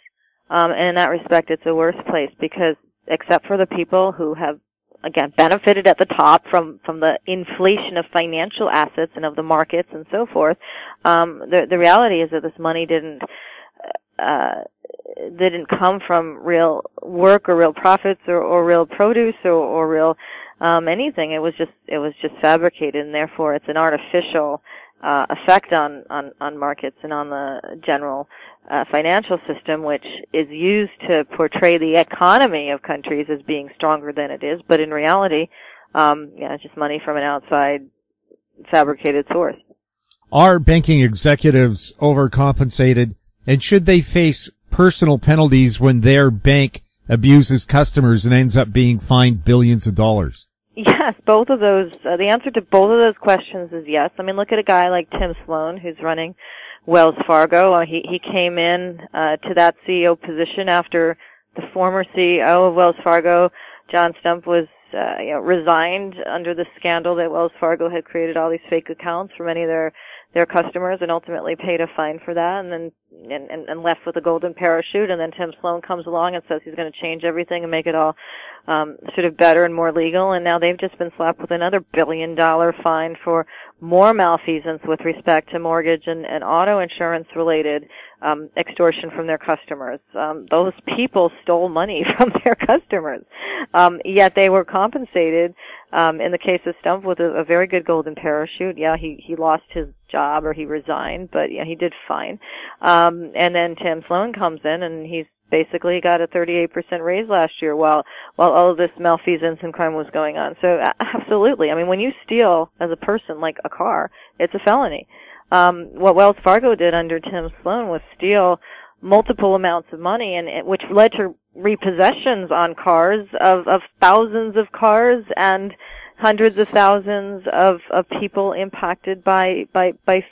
And in that respect, it's a worse place because except for the people who have, again, benefited at the top from the inflation of financial assets and of the markets and so forth, the reality is that this money didn't come from real work or real profits or real produce or real anything. It was just fabricated, and therefore it's an artificial effect on markets and on the general financial system, which is used to portray the economy of countries as being stronger than it is, but in reality, it's just money from an outside fabricated source. Are banking executives overcompensated, and should they face personal penalties when their bank abuses customers and ends up being fined billions of dollars? Yes, both of those. The answer to both of those questions is yes. I mean, look at a guy like Tim Sloan, who's running Wells Fargo. He came in to that CEO position after the former CEO of Wells Fargo, John Stump, was resigned under the scandal that Wells Fargo had created all these fake accounts for many of their customers, and ultimately paid a fine for that, and then and left with a golden parachute. And then Tim Sloan comes along and says he's going to change everything and make it all sort of better and more legal. And now they've just been slapped with another $1 billion fine for more malfeasance with respect to mortgage and auto insurance related extortion from their customers. Those people stole money from their customers, yet they were compensated. In the case of Stump, with a very good golden parachute. Yeah, he lost his job, or he resigned, but yeah, he did fine. And then Tim Sloan comes in, and he's basically got a 38% raise last year while all of this malfeasance and crime was going on. So absolutely. I mean, when you steal as a person, like a car, it's a felony. What Wells Fargo did under Tim Sloan was steal multiple amounts of money, and which led to repossessions on cars of thousands of cars and hundreds of thousands of people impacted by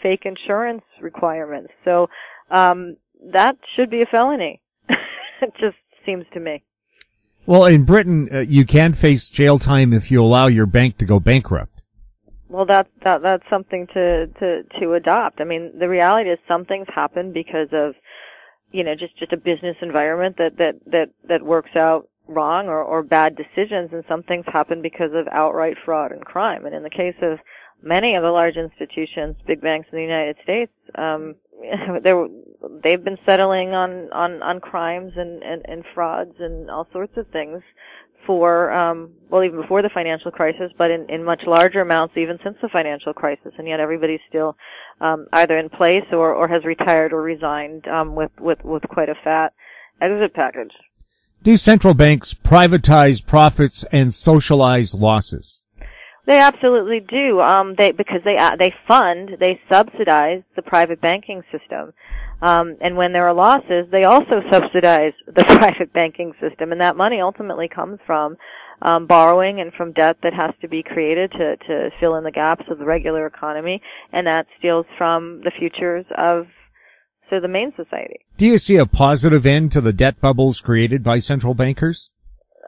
fake insurance requirements. So that should be a felony. It just seems to me. Well, in Britain, you can face jail time if you allow your bank to go bankrupt. Well, that's something to adopt. I mean, the reality is some things happen because of, just a business environment that works out wrong or bad decisions, and some things happen because of outright fraud and crime. And in the case of many of the large institutions, big banks in the United States, they've been settling on crimes and frauds and all sorts of things for, even before the financial crisis, but in much larger amounts even since the financial crisis, and yet everybody's still either in place or has retired or resigned with quite a fat exit package. Do central banks privatize profits and socialize losses? They absolutely do. Because they subsidize the private banking system. And when there are losses, they also subsidize the private banking system, and that money ultimately comes from borrowing and from debt that has to be created to fill in the gaps of the regular economy, and that steals from the futures of the main society. Do you see a positive end to the debt bubbles created by central bankers?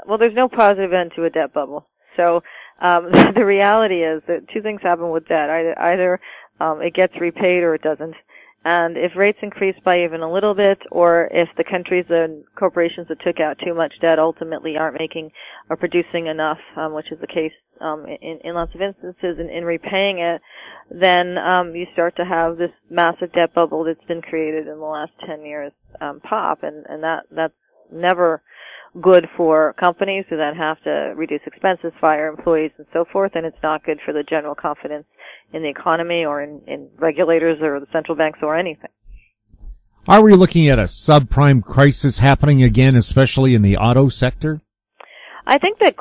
Well, there's no positive end to a debt bubble. So the reality is that two things happen with debt. Either it gets repaid or it doesn't. And if rates increase by even a little bit, or if the countries and corporations that took out too much debt ultimately aren't making or producing enough, which is the case in lots of instances, in repaying it, then you start to have this massive debt bubble that's been created in the last 10 years pop, and that's never good for companies who then have to reduce expenses, fire employees, and so forth, and it's not good for the general confidence in the economy or in regulators or the central banks or anything. Are we looking at a subprime crisis happening again, especially in the auto sector? I think the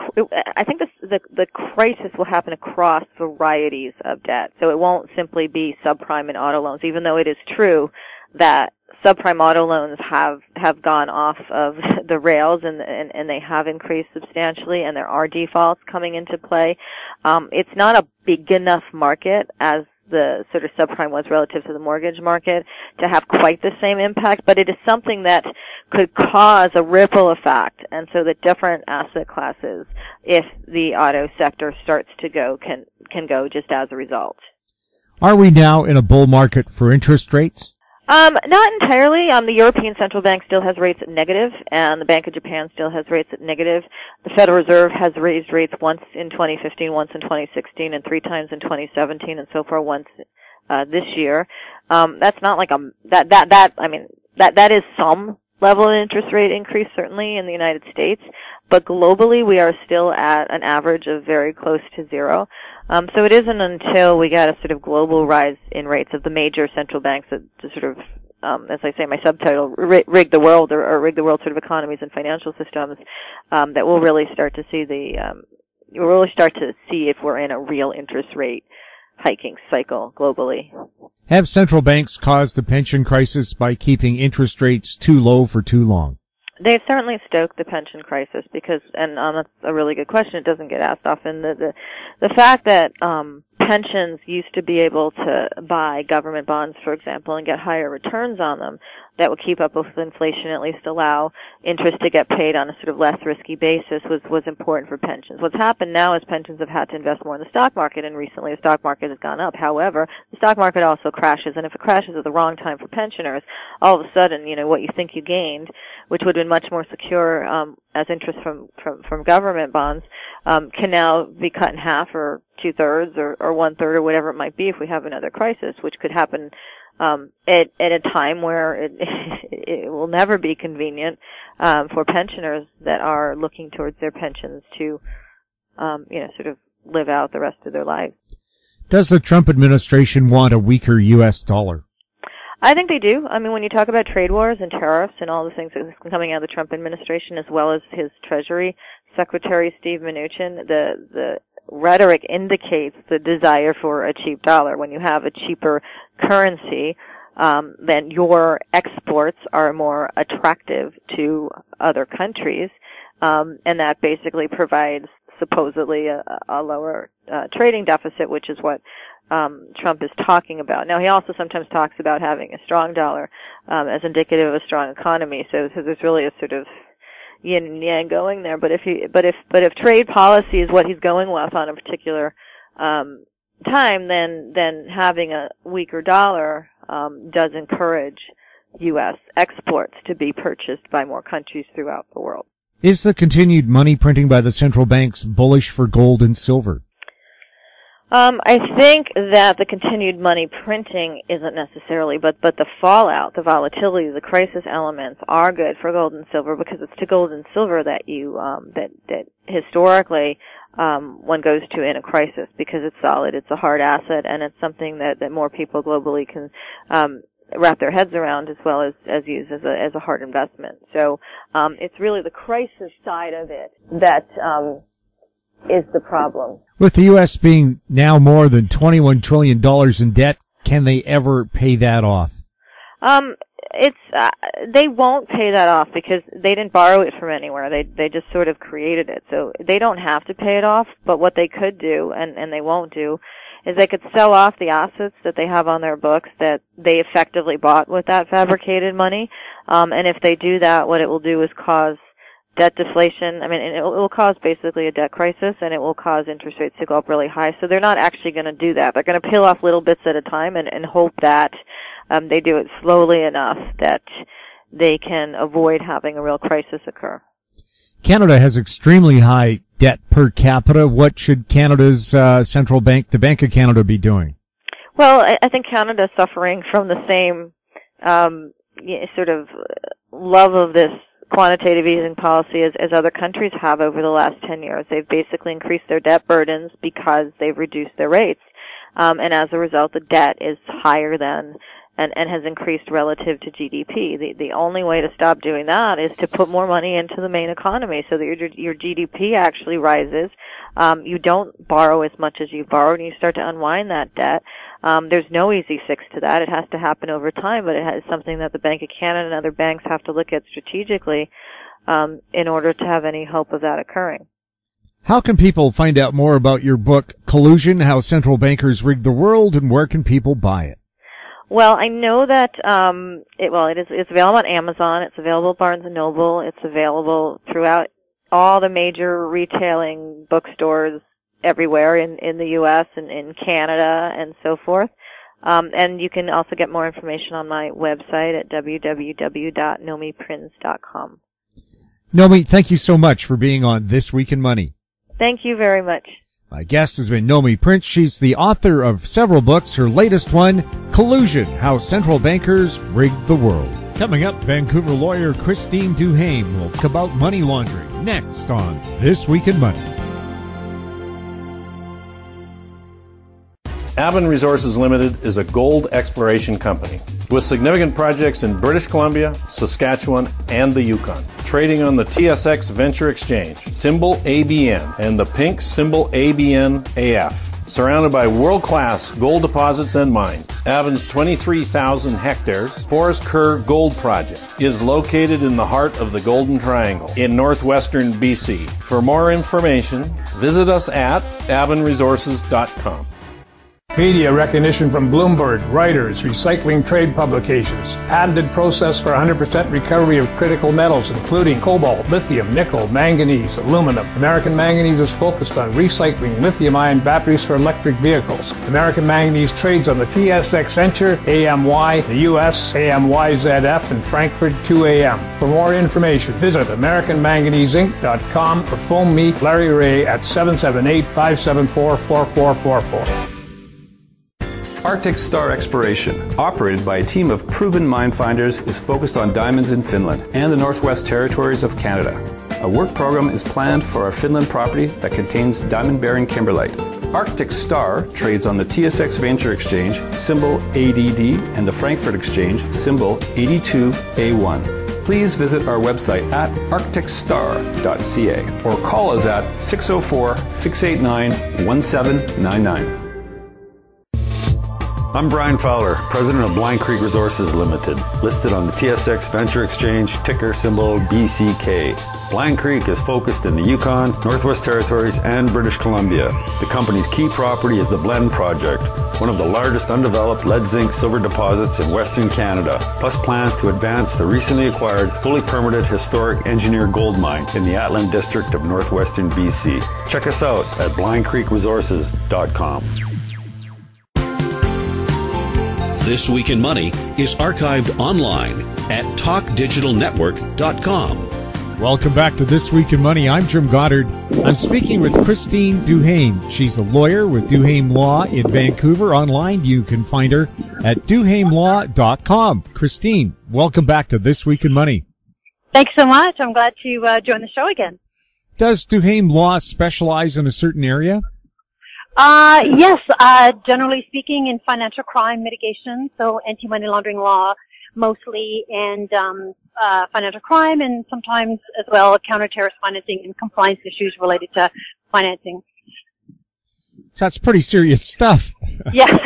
crisis will happen across varieties of debt. So it won't simply be subprime and auto loans, even though it is true that subprime auto loans have gone off of the rails and they have increased substantially, and there are defaults coming into play. It's not a big enough market as the sort of subprime was relative to the mortgage market to have quite the same impact, but it is something that could cause a ripple effect, and so that different asset classes, if the auto sector starts to go, can go just as a result. Are we now in a bull market for interest rates? Not entirely. The European Central Bank still has rates at negative, and the Bank of Japan still has rates at negative. The Federal Reserve has raised rates once in 2015, once in 2016, and 3 times in 2017, and so far once this year. That's not like that is some level of interest rate increase, certainly in the United States, but globally we are still at an average of very close to zero. So it isn't until we get a sort of global rise in rates of the major central banks that to sort of, as I say in my subtitle, rig the world or rig the world sort of economies and financial systems, that we'll really start to see if we're in a real interest rate hiking cycle globally. Have central banks caused a pension crisis by keeping interest rates too low for too long? They've certainly stoked the pension crisis because, and that's a really good question. It doesn't get asked often. The fact that pensions used to be able to buy government bonds, for example, and get higher returns on them that would keep up with inflation, at least allow interest to get paid on a sort of less risky basis, was important for pensions. What's happened now is pensions have had to invest more in the stock market, and recently the stock market has gone up. However, the stock market also crashes, and if it crashes at the wrong time for pensioners, all of a sudden, what you think you gained, which would have been much more secure as interest from government bonds, can now be cut in half or 2/3 or 1/3 or whatever it might be if we have another crisis, which could happen at a time where it will never be convenient for pensioners that are looking towards their pensions to sort of live out the rest of their lives. Does the Trump administration want a weaker U.S. dollar? I think they do. I mean, when you talk about trade wars and tariffs and all the things that are coming out of the Trump administration, as well as his Treasury Secretary Steve Mnuchin, the rhetoric indicates the desire for a cheap dollar. When you have a cheaper currency, then your exports are more attractive to other countries, and that basically provides supposedly a lower trading deficit, which is what Trump is talking about. Now, he also sometimes talks about having a strong dollar as indicative of a strong economy. So there's really a sort of yin and yang going there. But if trade policy is what he's going with on a particular time, then having a weaker dollar does encourage U.S. exports to be purchased by more countries throughout the world. Is the continued money printing by the central banks bullish for gold and silver? I think that the continued money printing isn't necessarily, but the fallout, the volatility, the crisis elements are good for gold and silver, because it's to gold and silver that you that historically one goes to in a crisis, because it's solid, it's a hard asset, and it's something that more people globally can wrap their heads around, as well as use as a hard investment. So it's really the crisis side of it that is the problem. With the U.S. being now more than $21 trillion in debt, can they ever pay that off? They won't pay that off, because they didn't borrow it from anywhere. They just sort of created it. So they don't have to pay it off, but what they could do, and they won't do, is they could sell off the assets that they have on their books that they effectively bought with that fabricated money. And if they do that, what it will do is cause debt deflation. I mean, it will cause basically a debt crisis, and it will cause interest rates to go up really high. So they're not actually going to do that. They're going to peel off little bits at a time and hope that they do it slowly enough that they can avoid having a real crisis occur. Canada has extremely high debt per capita. What should Canada's central bank, the Bank of Canada, be doing? Well, I think Canada is suffering from the same sort of love of this quantitative easing policy as other countries have over the last 10 years. They've basically increased their debt burdens because they've reduced their rates. And as a result, the debt is higher than and has increased relative to GDP. The only way to stop doing that is to put more money into the main economy so that your GDP actually rises. You don't borrow as much as you've borrowed, and you start to unwind that debt. There's no easy fix to that. It has to happen over time, but it is something that the Bank of Canada and other banks have to look at strategically in order to have any hope of that occurring. How can people find out more about your book, Collusion, How Central Bankers Rigged the World, and where can people buy it? Well, I know that it's available on Amazon, it's available at Barnes & Noble, it's available throughout all the major retailing bookstores everywhere in the U.S. and in Canada and so forth. And you can also get more information on my website at www.nomiprins.com. Nomi, thank you so much for being on This Week in Money. Thank you very much. My guest has been Nomi Prins. She's the author of several books. Her latest one, Collusion, How Central Bankers Rigged the World. Coming up, Vancouver lawyer Christine Duhaime will talk about money laundering next on This Week in Money. Aven Resources Limited is a gold exploration company with significant projects in British Columbia, Saskatchewan, and the Yukon. Trading on the TSX Venture Exchange, symbol ABN, and the pink symbol ABN.V. Surrounded by world-class gold deposits and mines, Aven's 23,000 hectares Forrest Kerr Gold Project is located in the heart of the Golden Triangle in northwestern BC. For more information, visit us at avenresources.com. Media recognition from Bloomberg, Reuters, recycling trade publications, patented process for 100% recovery of critical metals, including cobalt, lithium, nickel, manganese, aluminum. American Manganese is focused on recycling lithium-ion batteries for electric vehicles. American Manganese trades on the TSX Venture, AMY, the US, AMY.V, and Frankfurt 2AM. For more information, visit AmericanManganeseInc.com or phone me, Larry Ray, at 778-574-4444. Arctic Star Exploration, operated by a team of proven mine finders, is focused on diamonds in Finland and the Northwest Territories of Canada. A work program is planned for our Finland property that contains diamond-bearing kimberlite. Arctic Star trades on the TSX Venture Exchange, symbol ADD, and the Frankfurt Exchange, symbol 82A1. Please visit our website at arcticstar.ca or call us at 604-689-1799. I'm Brian Fowler, president of Blind Creek Resources Limited, listed on the TSX Venture Exchange, ticker symbol BCK. Blind Creek is focused in the Yukon, Northwest Territories, and British Columbia. The company's key property is the Blend Project, one of the largest undeveloped lead zinc silver deposits in Western Canada, plus plans to advance the recently acquired, fully permitted historic engineered gold mine in the Atlan district of northwestern BC. Check us out at blindcreekresources.com. This Week in Money is archived online at talkdigitalnetwork.com. Welcome back to This Week in Money. I'm Jim Goddard. I'm speaking with Christine Duhaime. She's a lawyer with Duhaime Law in Vancouver. Online, you can find her at duhaimelaw.com. Christine, welcome back to This Week in Money. Thanks so much. I'm glad to join the show again. Does Duhaime Law specialize in a certain area? Yes, generally speaking in financial crime mitigation, so anti-money laundering law mostly, and financial crime, and sometimes as well counter-terrorist financing and compliance issues related to financing. So that's pretty serious stuff. Yeah,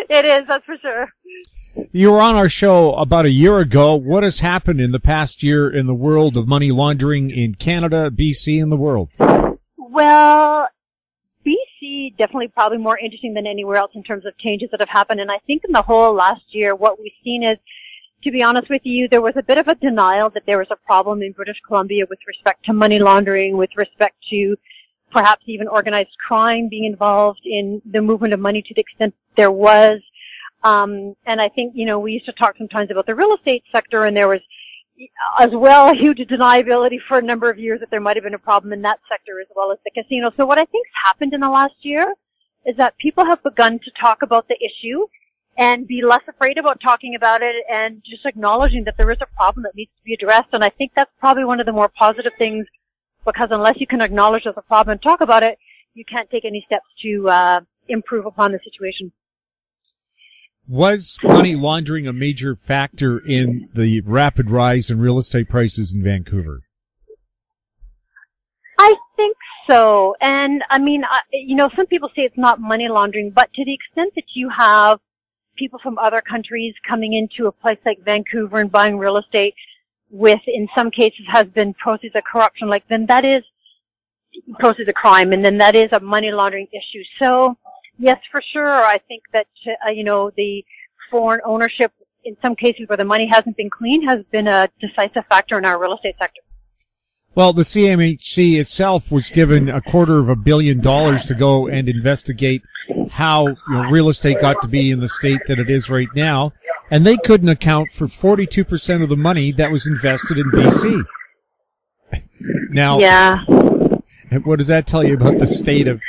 it is, that's for sure. You were on our show about a year ago. What has happened in the past year in the world of money laundering in Canada, BC, and the world? Well, BC definitely probably more interesting than anywhere else in terms of changes that have happened. And I think in the whole last year, what we've seen is, to be honest with you, there was a bit of a denial that there was a problem in British Columbia with respect to money laundering, with respect to perhaps even organized crime being involved in the movement of money to the extent there was. And I think, we used to talk sometimes about the real estate sector, and there was as well a huge deniability for a number of years that there might have been a problem in that sector as well as the casino. So what I think's happened in the last year is that people have begun to talk about the issue and be less afraid about talking about it and just acknowledging that there is a problem that needs to be addressed. And I think that's probably one of the more positive things, because unless you can acknowledge there's a problem and talk about it, you can't take any steps to improve upon the situation. Was money laundering a major factor in the rapid rise in real estate prices in Vancouver? I think so. And I mean, some people say it's not money laundering, but to the extent that you have people from other countries coming into a place like Vancouver and buying real estate with, in some cases, has been proceeds of corruption, then that is proceeds of crime, and then that is a money laundering issue. So, yes, for sure, I think that, the foreign ownership, in some cases where the money hasn't been clean, has been a decisive factor in our real estate sector. Well, the CMHC itself was given $250 million to go and investigate how real estate got to be in the state that it is right now, and they couldn't account for 42% of the money that was invested in BC. Now, yeah. What does that tell you about the state of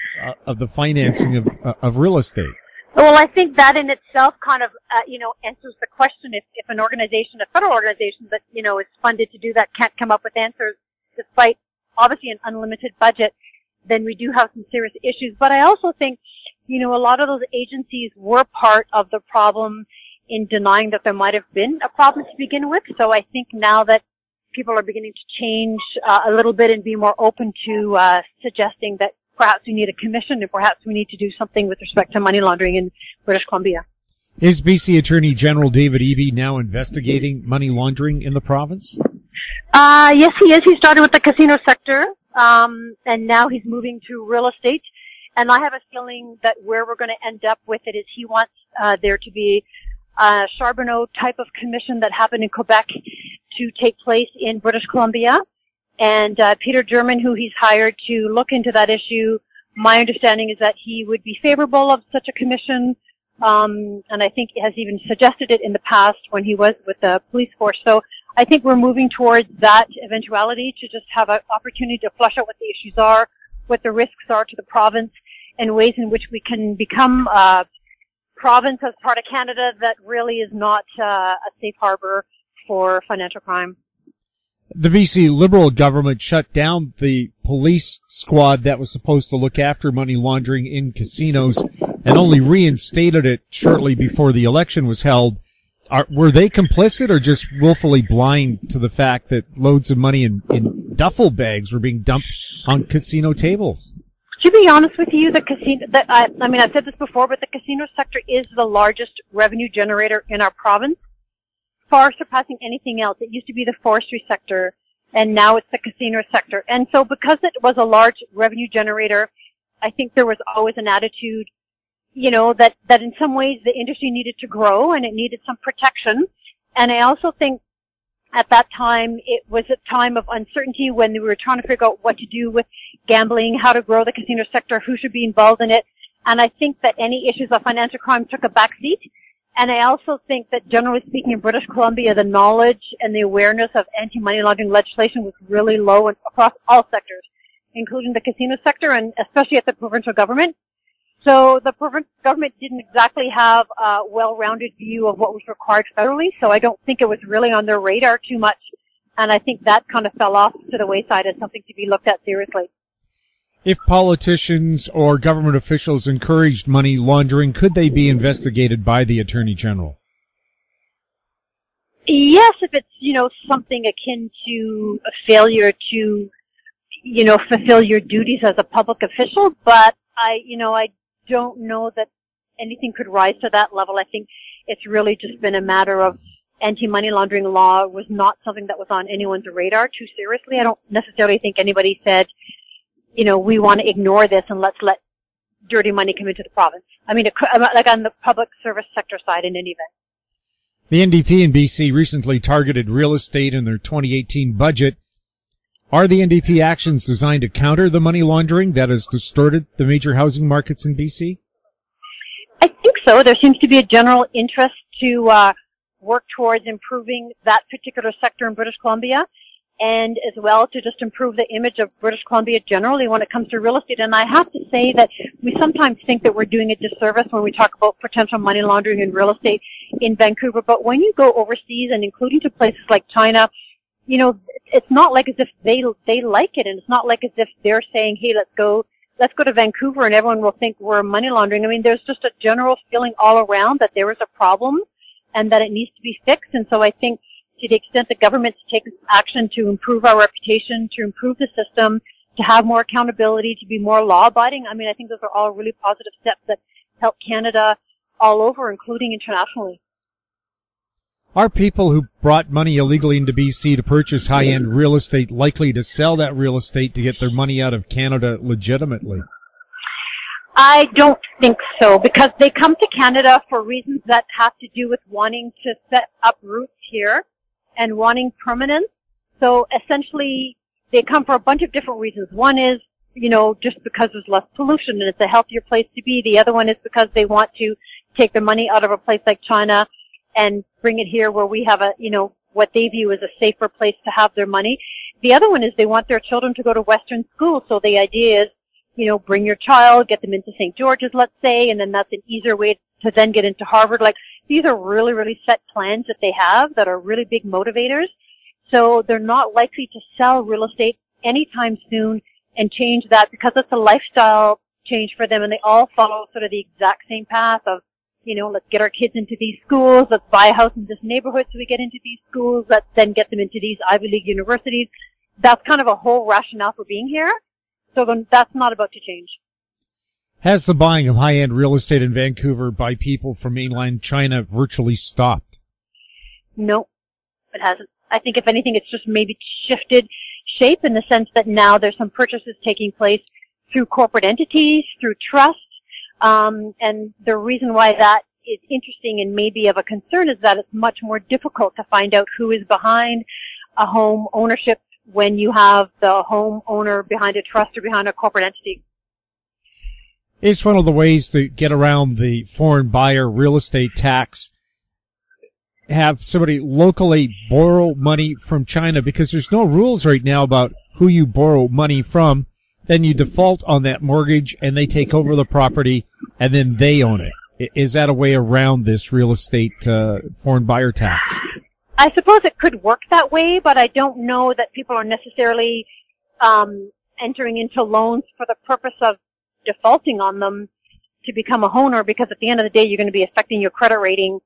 the financing of real estate? Well, I think that in itself kind of, answers the question if an organization, a federal organization that, is funded to do that can't come up with answers despite obviously an unlimited budget, then we do have some serious issues. But I also think, a lot of those agencies were part of the problem in denying that there might have been a problem to begin with. So I think now that people are beginning to change a little bit and be more open to suggesting that perhaps we need a commission and perhaps we need to do something with respect to money laundering in British Columbia. Is BC Attorney General David Eby now investigating money laundering in the province? Yes, he is. He started with the casino sector, and now he's moving to real estate. And I have a feeling that where we're going to end up with it is he wants there to be a Charbonneau type of commission that happened in Quebec to take place in British Columbia. And Peter German, who he's hired to look into that issue, my understanding is that he would be favorable of such a commission, and I think he has even suggested it in the past when he was with the police force. So I think we're moving towards that eventuality to just have an opportunity to flush out what the issues are, what the risks are to the province, and ways in which we can become a province as part of Canada that really is not a safe harbor for financial crime. The BC Liberal government shut down the police squad that was supposed to look after money laundering in casinos and only reinstated it shortly before the election was held. Were they complicit or just willfully blind to the fact that loads of money in duffel bags were being dumped on casino tables? To be honest with you, I've said this before, but the casino sector is the largest revenue generator in our province, far surpassing anything else. It used to be the forestry sector, and now it's the casino sector. And so because it was a large revenue generator, I think there was always an attitude, that in some ways the industry needed to grow and it needed some protection. And I also think at that time it was a time of uncertainty when we were trying to figure out what to do with gambling, how to grow the casino sector, who should be involved in it. And I think that any issues of financial crime took a back seat. And I also think that, generally speaking, in British Columbia, the knowledge and the awareness of anti-money laundering legislation was really low across all sectors, including the casino sector and especially at the provincial government. So the provincial government didn't exactly have a well-rounded view of what was required federally, so I don't think it was really on their radar too much. And I think that kind of fell off to the wayside as something to be looked at seriously. If politicians or government officials encouraged money laundering, could they be investigated by the Attorney General? Yes, if it's, something akin to a failure to, fulfill your duties as a public official, but I don't know that anything could rise to that level. I think it's really just been a matter of anti-money laundering law was not something that was on anyone's radar too seriously. I don't necessarily think anybody said, we want to ignore this and let's let dirty money come into the province. I mean, like on the public service sector side in any event. The NDP in BC recently targeted real estate in their 2018 budget. Are the NDP actions designed to counter the money laundering that has distorted the major housing markets in BC? I think so. There seems to be a general interest to work towards improving that particular sector in British Columbia, and as well to just improve the image of British Columbia generally when it comes to real estate. And I have to say that we sometimes think that we're doing a disservice when we talk about potential money laundering in real estate in Vancouver. But when you go overseas, and including to places like China, it's not like as if they like it, and it's not like as if they're saying, hey, let's go to Vancouver and everyone will think we're money laundering. I mean, there's just a general feeling all around that there is a problem and that it needs to be fixed. And so I think to the extent the government takes action to improve our reputation, to improve the system, to have more accountability, to be more law-abiding, I mean, I think those are all really positive steps that help Canada all over, including internationally. Are people who brought money illegally into BC to purchase high-end real estate likely to sell that real estate to get their money out of Canada legitimately? I don't think so, because they come to Canada for reasons that have to do with wanting to set up roots here and wanting permanence. So essentially, they come for a bunch of different reasons. One is, just because there's less pollution and it's a healthier place to be. The other one is because they want to take their money out of a place like China and bring it here where we have what they view as a safer place to have their money. The other one is they want their children to go to Western schools. So the idea is, bring your child, get them into St. George's, let's say, and then that's an easier way to then get into Harvard. Like, these are really, really set plans that they have that are really big motivators. So they're not likely to sell real estate anytime soon and change that, because it's a lifestyle change for them, and they all follow sort of the exact same path of, let's get our kids into these schools, let's buy a house in this neighborhood so we get into these schools, let's then get them into these Ivy League universities. That's kind of a whole rationale for being here. So then that's not about to change. Has the buying of high-end real estate in Vancouver by people from mainland China virtually stopped? No, it hasn't. I think if anything, it's just maybe shifted shape in the sense that now there's some purchases taking place through corporate entities, through trusts, and the reason why that is interesting and maybe of a concern is that it's much more difficult to find out who is behind a home ownership when you have the home owner behind a trust or behind a corporate entity. It's one of the ways to get around the foreign buyer real estate tax. Have somebody locally borrow money from China, because there's no rules right now about who you borrow money from. Then you default on that mortgage and they take over the property and then they own it. Is that a way around this real estate foreign buyer tax? I suppose it could work that way, but I don't know that people are necessarily entering into loans for the purpose of defaulting on them to become a homeowner, because at the end of the day you're going to be affecting your credit rating,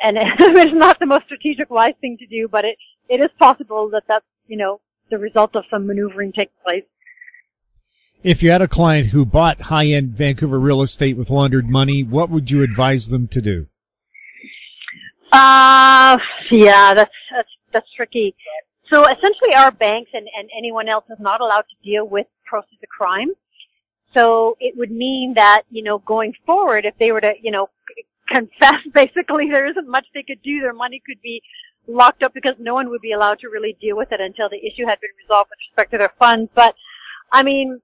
and it's not the most strategic wise thing to do, but it is possible that that's the result of some maneuvering taking place. If you had a client who bought high-end Vancouver real estate with laundered money, what would you advise them to do? Yeah, that's tricky. So essentially our banks and anyone else is not allowed to deal with proceeds of crime. So it would mean that, going forward, if they were to, confess, basically there isn't much they could do. Their money could be locked up because no one would be allowed to really deal with it until the issue had been resolved with respect to their funds. But, I mean,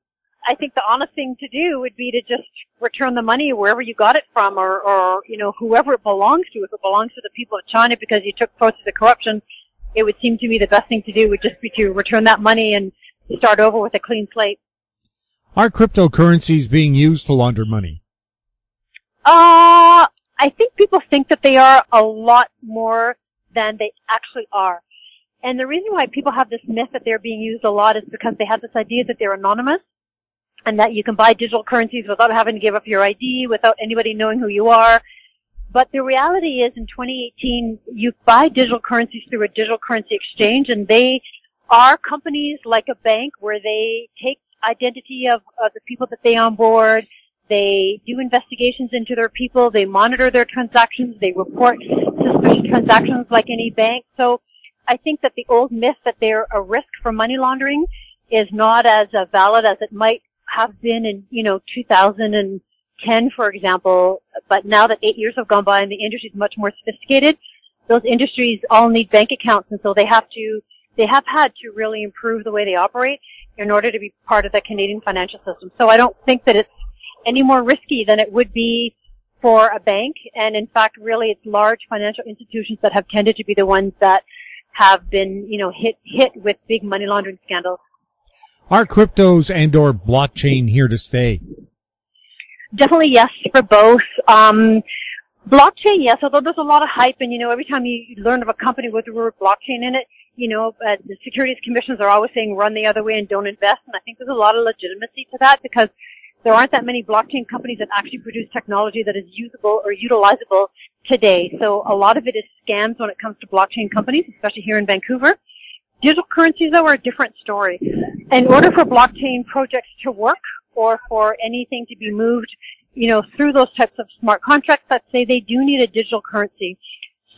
I think the honest thing to do would be to just return the money wherever you got it from, or whoever it belongs to. If it belongs to the people of China because you took process of corruption, it would seem to me the best thing to do would just be to return that money and start over with a clean slate. Are cryptocurrencies being used to launder money? I think people think that they are a lot more than they actually are. And the reason why people have this myth that they're being used a lot is because they have this idea that they're anonymous and that you can buy digital currencies without having to give up your ID, without anybody knowing who you are. But the reality is in 2018, you buy digital currencies through a digital currency exchange, and they are companies like a bank where they take identity of the people that they onboard. They do investigations into their people. They monitor their transactions. They report suspicious transactions like any bank. So I think that the old myth that they're a risk for money laundering is not as valid as it might have been in, 2010, for example. But now that 8 years have gone by and the industry is much more sophisticated, those industries all need bank accounts, and so they have had to really improve the way they operate in order to be part of the Canadian financial system. So I don't think that it's any more risky than it would be for a bank. And in fact, really, it's large financial institutions that have tended to be the ones that have been, hit with big money laundering scandals. Are cryptos and or blockchain here to stay? Definitely yes for both. Blockchain, yes, although there's a lot of hype, and every time you learn of a company with the word blockchain in it, the securities commissions are always saying run the other way and don't invest, and I think there's a lot of legitimacy to that because there aren't that many blockchain companies that actually produce technology that is usable or utilizable today. So a lot of it is scams when it comes to blockchain companies, especially here in Vancouver. Digital currencies, though, are a different story. In order for blockchain projects to work or for anything to be moved, through those types of smart contracts, let's say, they do need a digital currency.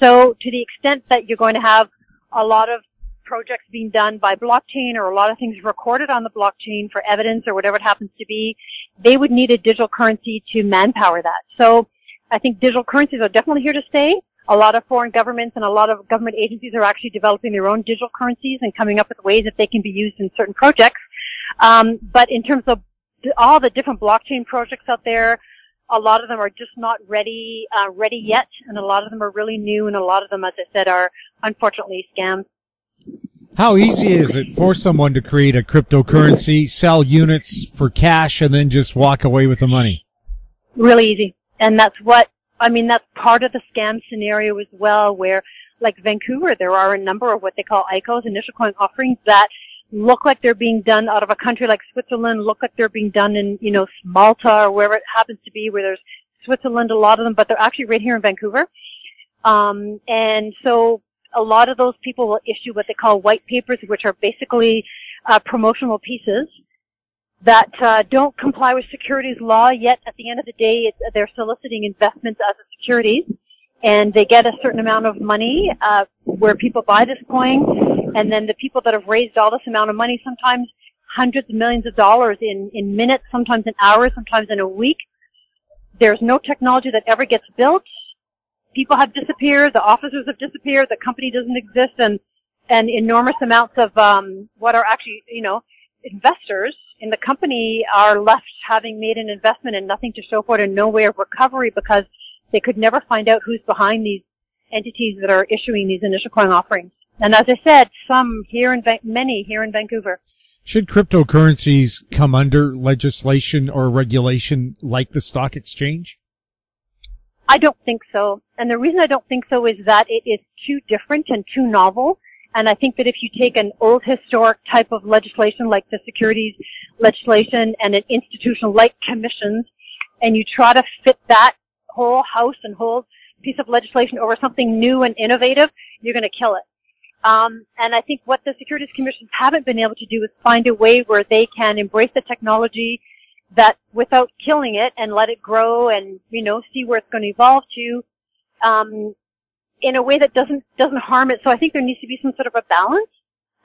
So to the extent that you're going to have a lot of projects being done by blockchain or a lot of things recorded on the blockchain for evidence or whatever it happens to be, they would need a digital currency to manpower that. So I think digital currencies are definitely here to stay. A lot of foreign governments and a lot of government agencies are actually developing their own digital currencies and coming up with ways that they can be used in certain projects. But in terms of all the different blockchain projects out there, a lot of them are just not ready yet, and a lot of them are really new, and a lot of them, as I said, are unfortunately scams. How easy is it for someone to create a cryptocurrency, sell units for cash, and then just walk away with the money? Really easy. And that's part of the scam scenario as well, where, like Vancouver, there are a number of what they call ICOs, initial coin offerings, that look like they're being done out of a country like Switzerland, look like they're being done in, Malta or wherever it happens to be, where there's Switzerland, a lot of them, but they're actually right here in Vancouver. And so a lot of those people will issue what they call white papers, which are basically promotional pieces that don't comply with securities law, yet at the end of the day, they're soliciting investments as a securities, and they get a certain amount of money where people buy this coin, and then the people that have raised all this amount of money, sometimes hundreds of millions of dollars in minutes, sometimes in hours, sometimes in a week. There's no technology that ever gets built. People have disappeared, the officers have disappeared, the company doesn't exist, and enormous amounts of what are actually, investors in the company are left having made an investment and nothing to show for it and no way of recovery because they could never find out who's behind these entities that are issuing these initial coin offerings. And as I said, many here in Vancouver. Should cryptocurrencies come under legislation or regulation like the stock exchange? I don't think so. And the reason I don't think so is that it is too different and too novel. And I think that if you take an old historic type of legislation like the securities legislation and an institution like commissions, and you try to fit that whole house and whole piece of legislation over something new and innovative, you're going to kill it. And I think what the securities commissions haven't been able to do is find a way where they can embrace the technology that without killing it and let it grow and, see where it's going to evolve to, in a way that doesn't harm it. So I think there needs to be some sort of a balance.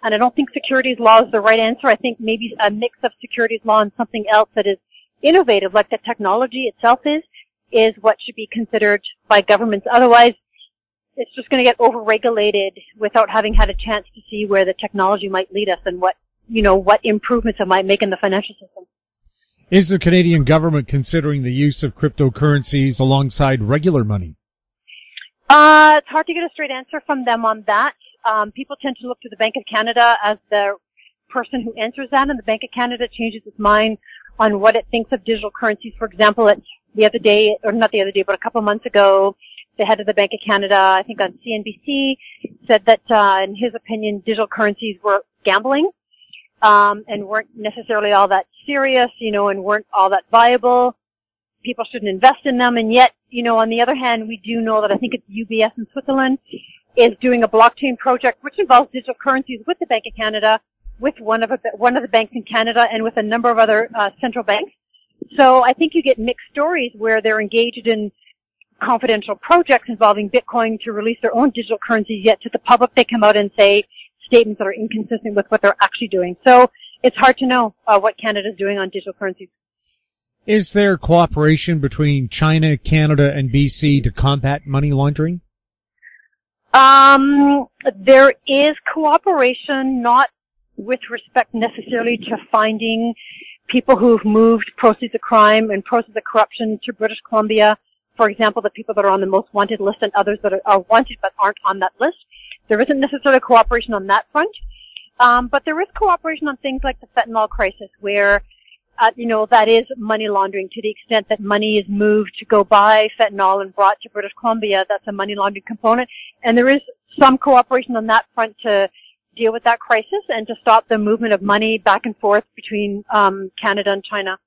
And I don't think securities law is the right answer. I think maybe a mix of securities law and something else that is innovative, like the technology itself is what should be considered by governments. Otherwise, it's just going to get over-regulated without having had a chance to see where the technology might lead us and what improvements it might make in the financial system. Is the Canadian government considering the use of cryptocurrencies alongside regular money? It's hard to get a straight answer from them on that. People tend to look to the Bank of Canada as the person who answers that, and the Bank of Canada changes its mind on what it thinks of digital currencies. For example, the other day, or not the other day, but a couple of months ago, the head of the Bank of Canada, I think on CNBC, said that in his opinion, digital currencies were gambling, and weren't necessarily all that serious, and weren't all that viable. People shouldn't invest in them, and yet, on the other hand, we do know that I think it's UBS in Switzerland is doing a blockchain project which involves digital currencies with the Bank of Canada, with one of the banks in Canada, and with a number of other central banks. So I think you get mixed stories where they're engaged in confidential projects involving Bitcoin to release their own digital currencies, yet to the public they come out and say statements that are inconsistent with what they're actually doing. So it's hard to know what Canada's doing on digital currencies. Is there cooperation between China, Canada, and BC to combat money laundering? There is cooperation, not with respect necessarily to finding people who've moved proceeds of crime and proceeds of corruption to British Columbia. For example, the people that are on the most wanted list and others that are wanted but aren't on that list. There isn't necessarily cooperation on that front. But there is cooperation on things like the fentanyl crisis where, that is money laundering to the extent that money is moved to go buy fentanyl and brought to British Columbia. That's a money laundering component. And there is some cooperation on that front to deal with that crisis and to stop the movement of money back and forth between Canada and China.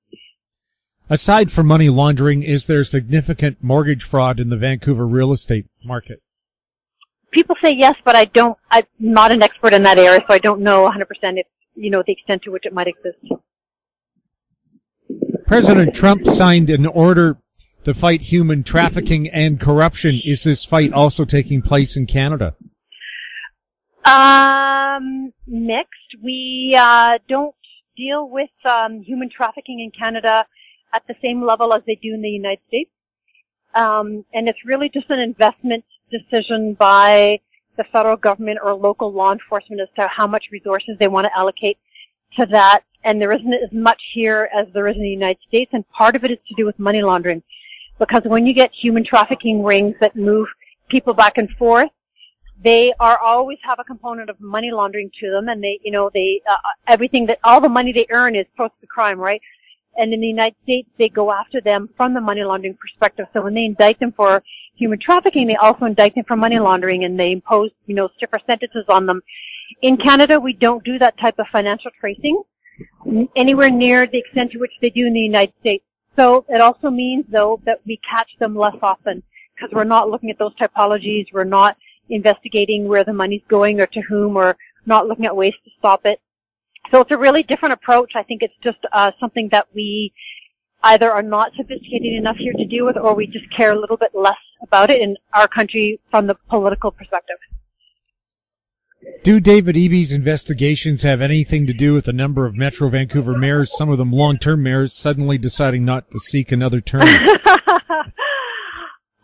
Aside from money laundering, is there significant mortgage fraud in the Vancouver real estate market? People say yes, but I'm not an expert in that area, so I don't know 100% if, the extent to which it might exist. President Trump signed an order to fight human trafficking and corruption. Is this fight also taking place in Canada? Mixed. We don't deal with human trafficking in Canada at the same level as they do in the United States. And it's really just an investment decision by the federal government or local law enforcement as to how much resources they want to allocate to that. And there isn't as much here as there is in the United States, and part of it is to do with money laundering. Because when you get human trafficking rings that move people back and forth, they always have a component of money laundering to them, and all the money they earn is proceeds of crime, right? And in the United States, they go after them from the money laundering perspective. So when they indict them for human trafficking, they also indict them for money laundering, and they impose, stiffer sentences on them. In Canada, we don't do that type of financial tracing anywhere near the extent to which they do in the United States. So it also means, though, that we catch them less often because we're not looking at those typologies. We're not investigating where the money's going or to whom, or not looking at ways to stop it. So it's a really different approach. I think it's just something that we either are not sophisticated enough here to deal with, or we just care a little bit less about it in our country from the political perspective. Do David Eby's investigations have anything to do with the number of Metro Vancouver mayors, some of them long-term mayors, suddenly deciding not to seek another term?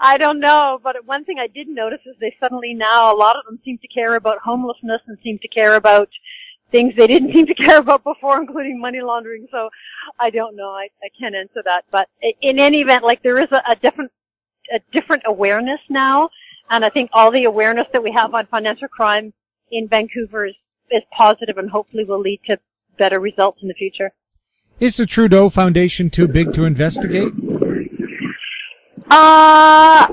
I don't know, but one thing I did notice is they suddenly now, a lot of them seem to care about homelessness and seem to care about things they didn't seem to care about before, including money laundering. So I don't know. I can't answer that. But in any event, there is a different awareness now, and I think all the awareness that we have on financial crime in Vancouver is positive and hopefully will lead to better results in the future. Is the Trudeau Foundation too big to investigate? I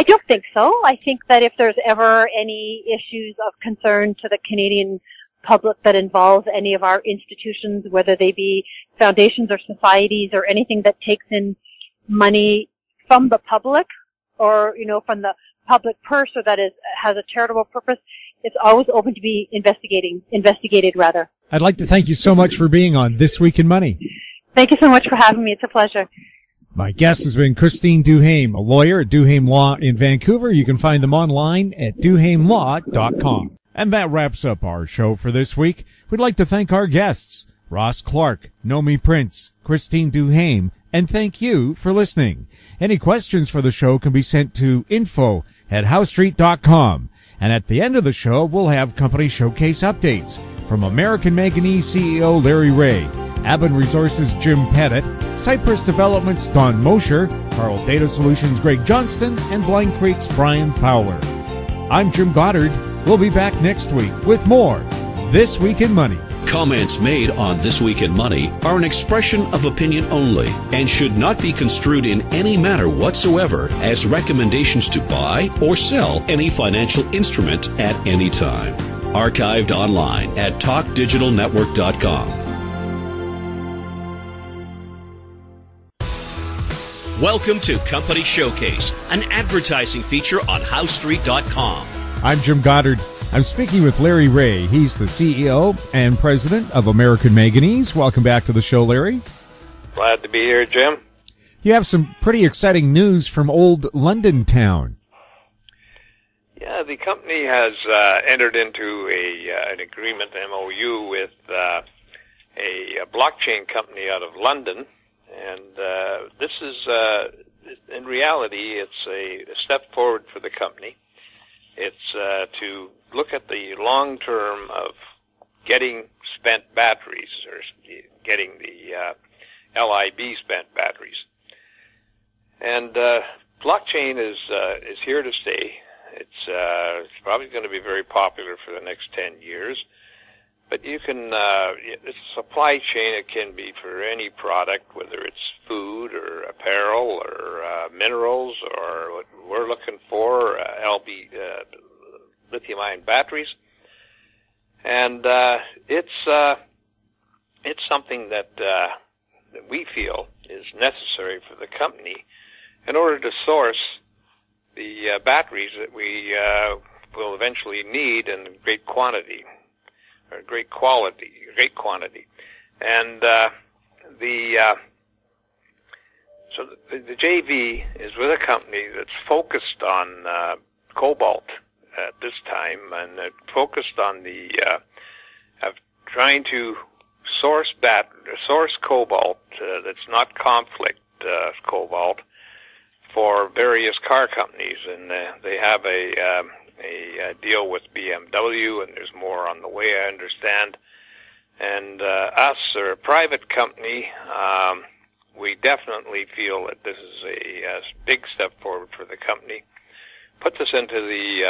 don't think so. I think that if there's ever any issues of concern to the Canadian public that involves any of our institutions, whether they be foundations or societies or anything that takes in money from the public or, from the public purse or that has a charitable purpose, it's always open to be investigated rather. I'd like to thank you so much for being on This Week in Money. Thank you so much for having me. It's a pleasure. My guest has been Christine Duhaime, a lawyer at Duhaime Law in Vancouver. You can find them online at duhaimelaw.com. And that wraps up our show for this week. We'd like to thank our guests, Ross Clark, Nomi Prins, Christine Duhaime, and thank you for listening. Any questions for the show can be sent to info@howstreet.com. And at the end of the show, we'll have company showcase updates from American Manganese CEO Larry Reaugh, Aven Resources' Jim Pettit, Cypress Development's Don Mosher, Carl Data Solutions' Greg Johnston, and Blind Creek's Brian Fowler. I'm Jim Goddard. We'll be back next week with more This Week in Money. Comments made on This Week in Money are an expression of opinion only and should not be construed in any manner whatsoever as recommendations to buy or sell any financial instrument at any time. Archived online at talkdigitalnetwork.com. Welcome to Company Showcase, an advertising feature on HowStreet.com. I'm Jim Goddard. I'm speaking with Larry Reaugh. He's the CEO and president of American Manganese. Welcome back to the show, Larry. Glad to be here, Jim. You have some pretty exciting news from old London town. Yeah, the company has entered into an agreement, MOU, with a blockchain company out of London. And this is, in reality, it's a step forward for the company. It's to look at the long term of getting spent batteries, or getting the LIB spent batteries. And blockchain is here to stay. It's probably going to be very popular for the next 10 years. But you can, it's a supply chain. It can be for any product, whether it's food or apparel or minerals, or what we're looking for, lithium-ion batteries. And it's something that we feel is necessary for the company in order to source the batteries that we will eventually need in great quantity. Or great quantity, and so the JV is with a company that's focused on Cobalt at this time, and focused on the of trying to source Cobalt that's not conflict Cobalt for various car companies, and they have a deal with BMW, and there's more on the way, I understand. And us, or a private company, we definitely feel that this is a big step forward for the company. Puts us into the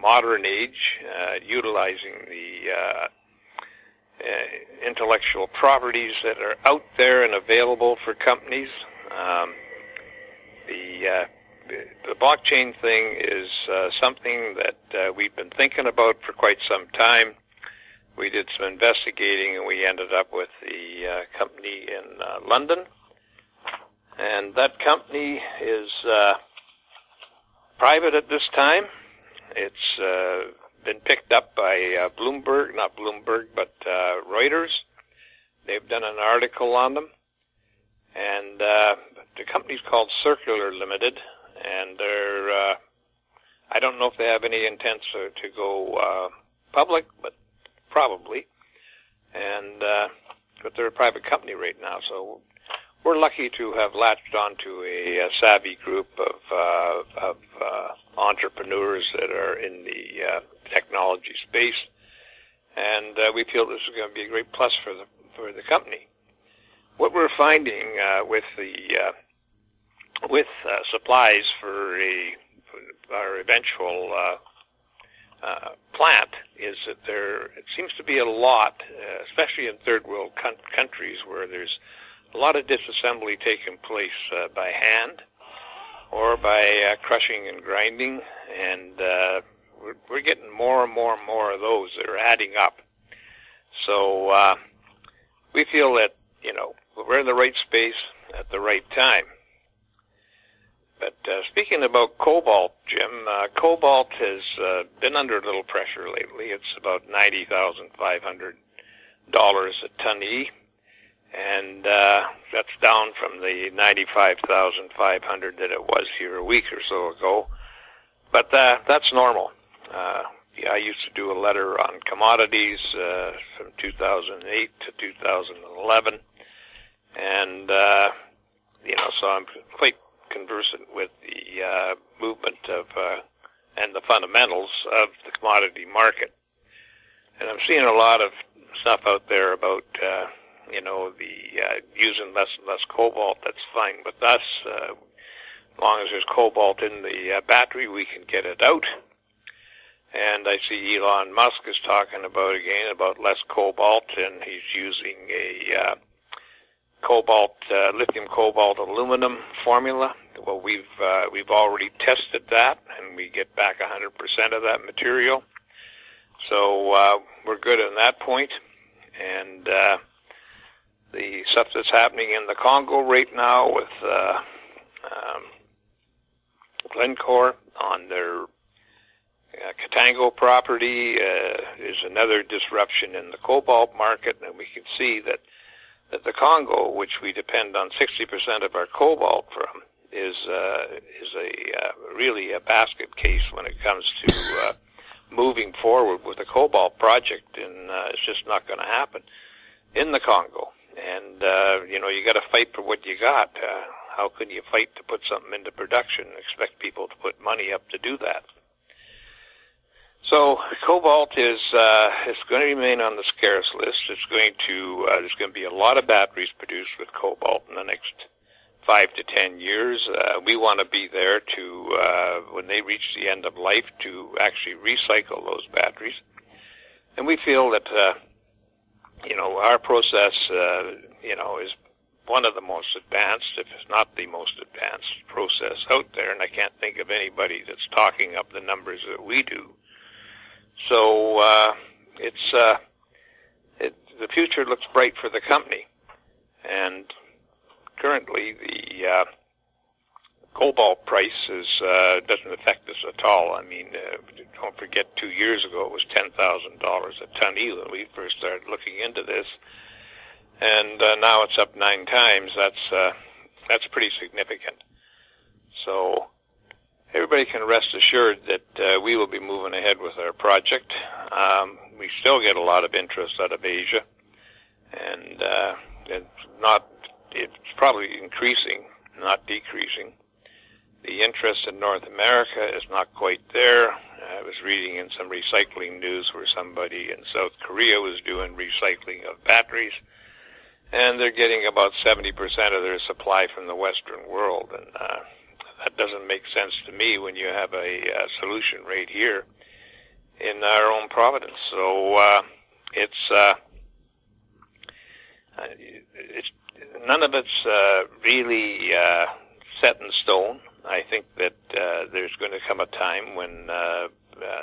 modern age, utilizing the intellectual properties that are out there and available for companies. The blockchain thing is something that we've been thinking about for quite some time. We did some investigating, and we ended up with the company in London. And that company is private at this time. It's been picked up by Reuters. They've done an article on them. And the company's called Circular Limited. And they're, I don't know if they have any intents to go public, but probably. And but they're a private company right now, so we're lucky to have latched onto a savvy group of entrepreneurs that are in the technology space, and we feel this is going to be a great plus for the company. What we're finding with supplies for our eventual plant is that it seems to be a lot, especially in third world countries, where there's a lot of disassembly taking place by hand or by crushing and grinding, and we're getting more and more and more of those that are adding up. So we feel that, we're in the right space at the right time. But speaking about Cobalt, Jim, Cobalt has been under a little pressure lately. It's about $90,500 a ton E, and that's down from the $95,500 that it was here a week or so ago. But that's normal. I used to do a letter on commodities from 2008 to 2011, and so I'm quite conversant with the movement of and the fundamentals of the commodity market. And I'm seeing a lot of stuff out there about using less and less cobalt, that's fine with us. As long as there's cobalt in the battery, we can get it out. And I see Elon Musk is talking about less cobalt, and he's using a lithium cobalt aluminum formula. Well, we've already tested that, and we get back 100% of that material. So we're good on that point. And the stuff that's happening in the Congo right now with Glencore on their Katango property is another disruption in the cobalt market, and we can see that the Congo, which we depend on 60% of our cobalt from, is really a basket case when it comes to moving forward with the cobalt project, and it's just not going to happen in the Congo. And you got to fight for what you got. How can you fight to put something into production and expect people to put money up to do that? So cobalt is going to remain on the scarce list. It's going to there's going to be a lot of batteries produced with cobalt in the next 5 to 10 years. We want to be there to when they reach the end of life to actually recycle those batteries. And we feel that our process is one of the most advanced, if it's not the most advanced process out there, and I can't think of anybody that's talking up the numbers that we do. So the future looks bright for the company, and currently the cobalt price doesn't affect us at all. I mean, don't forget 2 years ago it was $10,000 a ton when we first started looking into this, and now it's up 9 times. That's pretty significant. So everybody can rest assured that we will be moving ahead with our project. We still get a lot of interest out of Asia, and it's probably increasing, not decreasing. The interest in North America is not quite there. I was reading in some recycling news where somebody in South Korea was doing recycling of batteries, and they're getting about 70% of their supply from the Western world, and that doesn't make sense to me when you have a solution right here in our own province. So it's none of it's really set in stone. I think that there's going to come a time when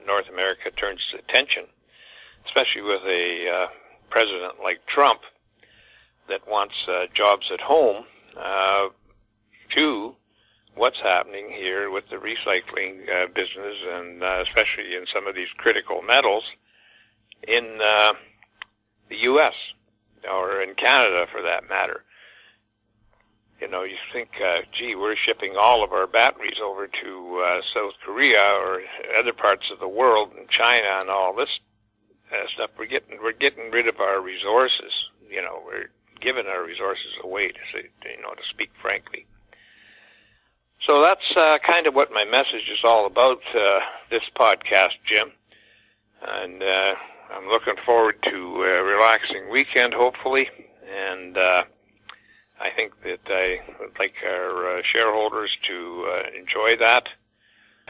North America turns its attention, especially with a president like Trump that wants jobs at home, to what's happening here with the recycling business, and especially in some of these critical metals in the U.S. or in Canada for that matter. You think, we're shipping all of our batteries over to South Korea or other parts of the world, and China and all this stuff. We're getting rid of our resources. We're giving our resources away, to speak frankly. So that's kind of what my message is all about, this podcast, Jim. And I'm looking forward to a relaxing weekend, hopefully. And I think that I would like our shareholders to enjoy that.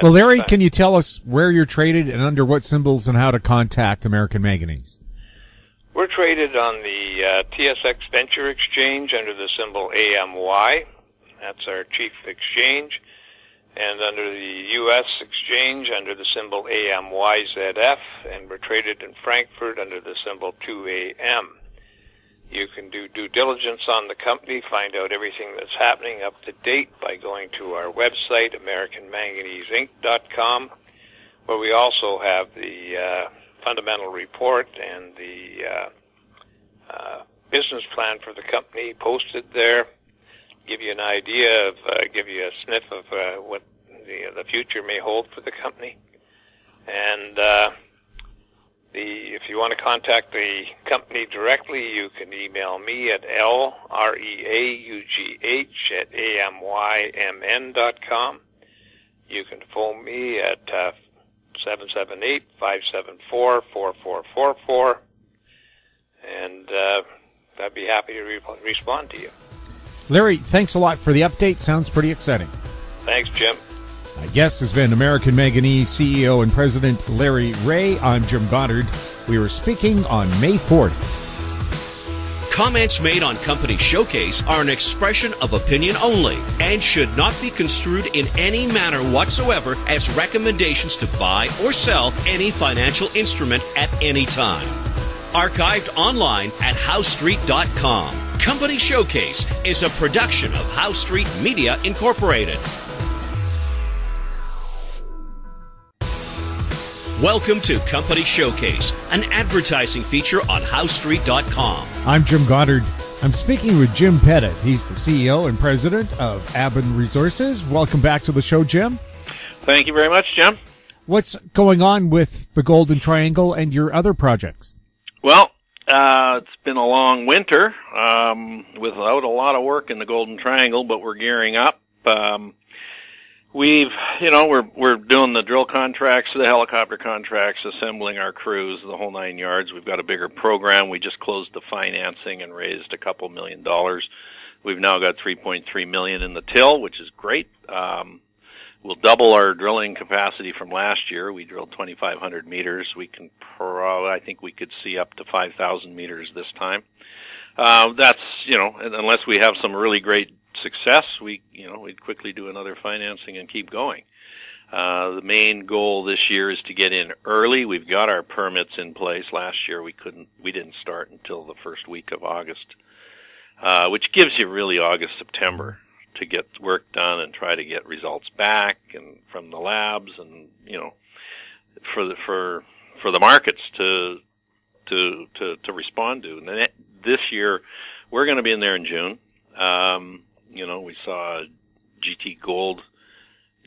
Well, Larry, can you tell us where you're traded and under what symbols and how to contact American Manganese? We're traded on the TSX Venture Exchange under the symbol AMY. That's our chief exchange. And under the U.S. exchange under the symbol AMYZF. And we're traded in Frankfurt under the symbol 2AM. You can do due diligence on the company, find out everything that's happening up to date by going to our website, AmericanManganeseInc.com, where we also have the fundamental report and the business plan for the company posted there. Give you an idea of, give you a sniff of what the future may hold for the company. And if you want to contact the company directly, you can email me at lreaugh@amymn.com. You can phone me at 778-574-4444. And I'd be happy to respond to you. Larry, thanks a lot for the update. Sounds pretty exciting. Thanks, Jim. My guest has been American Manganese CEO and President Larry Reaugh. I'm Jim Goddard. We were speaking on May 4th. Comments made on Company Showcase are an expression of opinion only and should not be construed in any manner whatsoever as recommendations to buy or sell any financial instrument at any time. Archived online at HowStreet.com. Company Showcase is a production of How Street Media Incorporated. Welcome to Company Showcase, an advertising feature on HowStreet.com. I'm Jim Goddard. I'm speaking with Jim Pettit. He's the CEO and President of Aven Resources. Welcome back to the show, Jim. Thank you very much, Jim. What's going on with the Golden Triangle and your other projects? Well, it's been a long winter without a lot of work in the Golden Triangle, but we're gearing up. We're doing the drill contracts, the helicopter contracts, assembling our crews, the whole 9 yards. We've got a bigger program. We just closed the financing and raised a couple $1 million. We've now got $3.3 million in the till, which is great. We'll double our drilling capacity from last year. We drilled 2,500 meters. I think we could see up to 5,000 meters this time. That's, unless we have some really great success, we'd quickly do another financing and keep going. The main goal this year is to get in early. We've got our permits in place. Last year we didn't start until the first week of August, which gives you really August, September to get work done and try to get results back and from the labs and, for the markets to respond to. And this year we're going to be in there in June. We saw GT Gold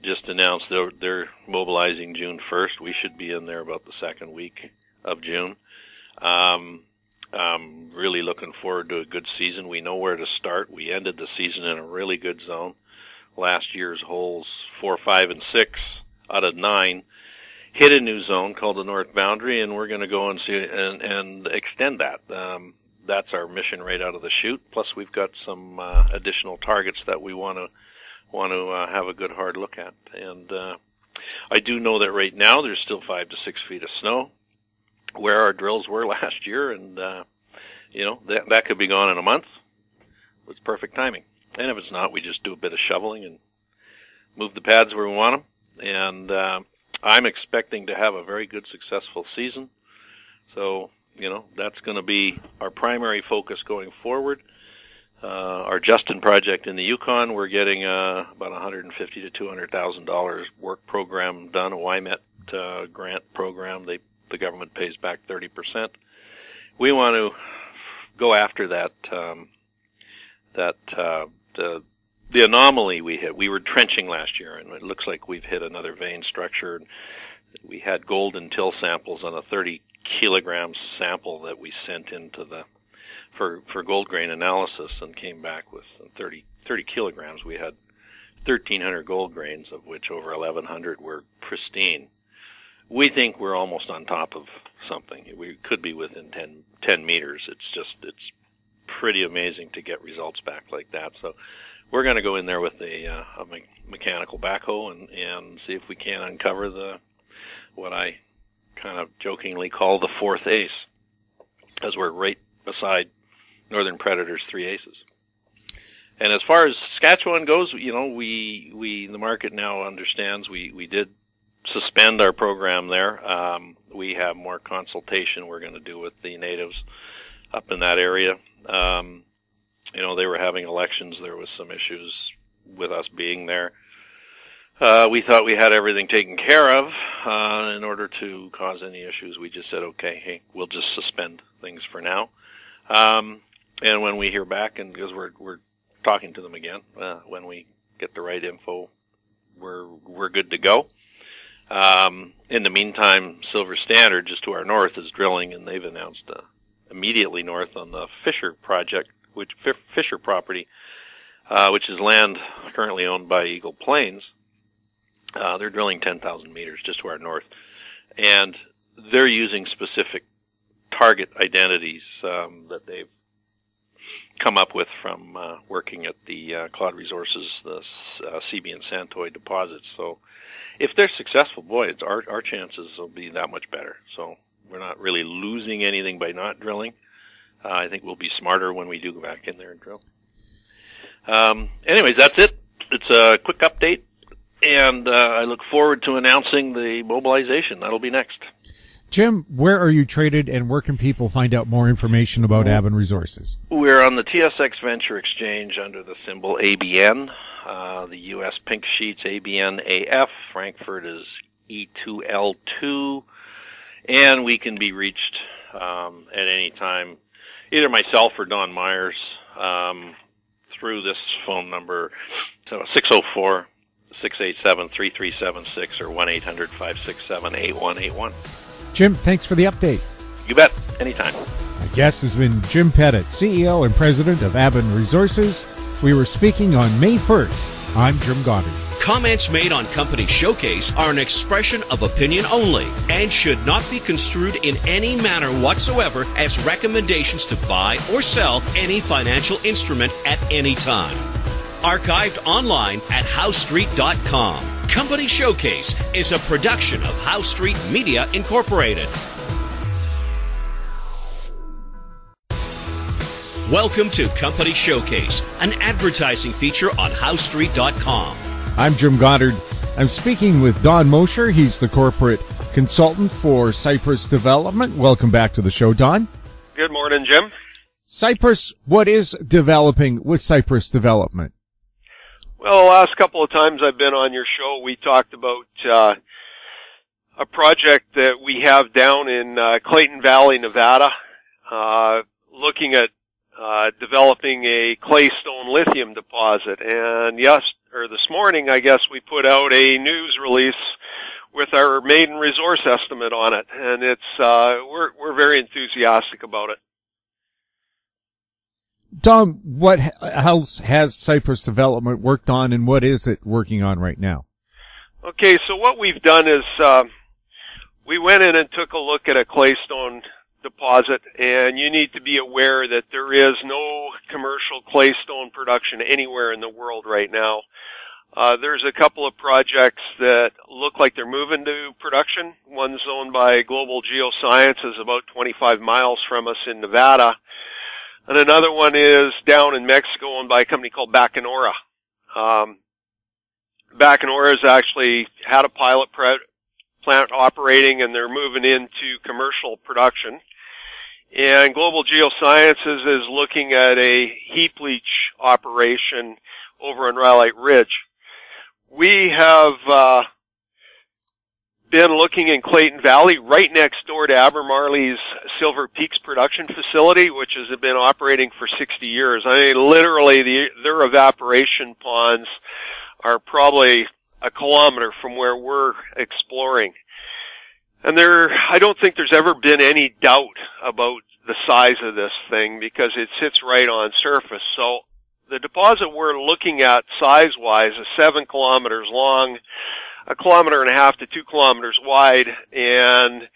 just announced they're mobilizing June 1st. We should be in there about the second week of June. I'm really looking forward to a good season. We know where to start. We ended the season in a really good zone. Last year's holes 4, 5, and 6 out of 9 hit a new zone called the North Boundary, and we're going to go and see and extend that. That's our mission right out of the chute. Plus, we've got some additional targets that we want to have a good hard look at. And I do know that right now there's still 5 to 6 feet of snow where our drills were last year, and that could be gone in a month. It's perfect timing. And if it's not, we just do a bit of shoveling and move the pads where we want them. And I'm expecting to have a very good, successful season. So that's going to be our primary focus going forward. Our Justin project in the Yukon, we're getting about $150,000 to $200,000 work program done, a YMET grant program. The government pays back 30%. We want to go after the anomaly we hit. We were trenching last year, and it looks like we've hit another vein structure. We had gold and till samples on a 30 kilograms sample that we sent into for gold grain analysis and came back with 30 kilograms. We had 1,300 gold grains, of which over 1,100 were pristine. We think we're almost on top of something. We could be within 10 meters. It's pretty amazing to get results back like that. So we're going to go in there with a mechanical backhoe and see if we can uncover what I kind of jokingly call the fourth ace, as we're right beside Northern Predator's 3 aces. And as far as Saskatchewan goes, the market now understands we did suspend our program there. We have more consultation we're going to do with the natives up in that area. They were having elections. There was some issues with us being there. We thought we had everything taken care of. In order to cause any issues, we just said, okay, hey, we'll just suspend things for now. And when we hear back, and because we're talking to them again, when we get the right info, we're good to go. In the meantime, Silver Standard, just to our north, is drilling, and they've announced immediately north on the Fisher project, Fisher property, which is land currently owned by Eagle Plains. They're drilling 10,000 meters just to our north, and they're using specific target identities that they've come up with from working at the Cloud Resources, the CB and Santoy deposits. So if they're successful, boy, our chances will be that much better. So we're not really losing anything by not drilling. I think we'll be smarter when we do go back in there and drill. Anyways, that's it. It's a quick update, and I look forward to announcing the mobilization. That'll be next. Jim, where are you traded, and where can people find out more information about Aven Resources? We're on the TSX Venture Exchange under the symbol ABN. The U.S. pink sheet's ABN.AF. Frankfurt is E2L2. And we can be reached at any time, either myself or Don Myers, through this phone number, so 604-687-3376 or 1-800-567-8181. Jim, thanks for the update. You bet. Anytime. My guest has been Jim Pettit, CEO and President of Aven Resources. We were speaking on May 1st. I'm Jim Goddard. Comments made on Company Showcase are an expression of opinion only and should not be construed in any manner whatsoever as recommendations to buy or sell any financial instrument at any time. Archived online at HowStreet.com. Company Showcase is a production of How Street Media Incorporated. Welcome to Company Showcase, an advertising feature on HowStreet.com. I'm Jim Goddard. I'm speaking with Don Mosher. He's the corporate consultant for Cypress Development. Welcome back to the show, Don. Good morning, Jim. Cypress, what is developing with Cypress Development? Well, the last couple of times I've been on your show, we talked about a project that we have down in Clayton Valley, Nevada, looking at developing a claystone lithium deposit. And this morning, I guess, we put out a news release with our maiden resource estimate on it, and it's we're very enthusiastic about it. Don, what else has Cypress Development worked on, and what is it working on right now? Okay, so what we've done is we went in and took a look at a claystone deposit, and you need to be aware that there is no commercial claystone production anywhere in the world right now. There's a couple of projects that look like they're moving to production. One's owned by Global Geosciences about 25 miles from us in Nevada. And another one is down in Mexico owned by a company called Bacanora. Bacanora has actually had a pilot plant operating, and they're moving into commercial production. And Global Geosciences is looking at a heap leach operation over on Rhyolite Ridge. We have been looking in Clayton Valley, right next door to Albemarle's Silver Peaks production facility, which has been operating for 60 years. I mean, literally, their evaporation ponds are probably a kilometer from where we're exploring. And I don't think there's ever been any doubt about the size of this thing because it sits right on surface. So the deposit we're looking at size-wise is 7 kilometers long, 1.5 kilometers to 2 kilometers wide, and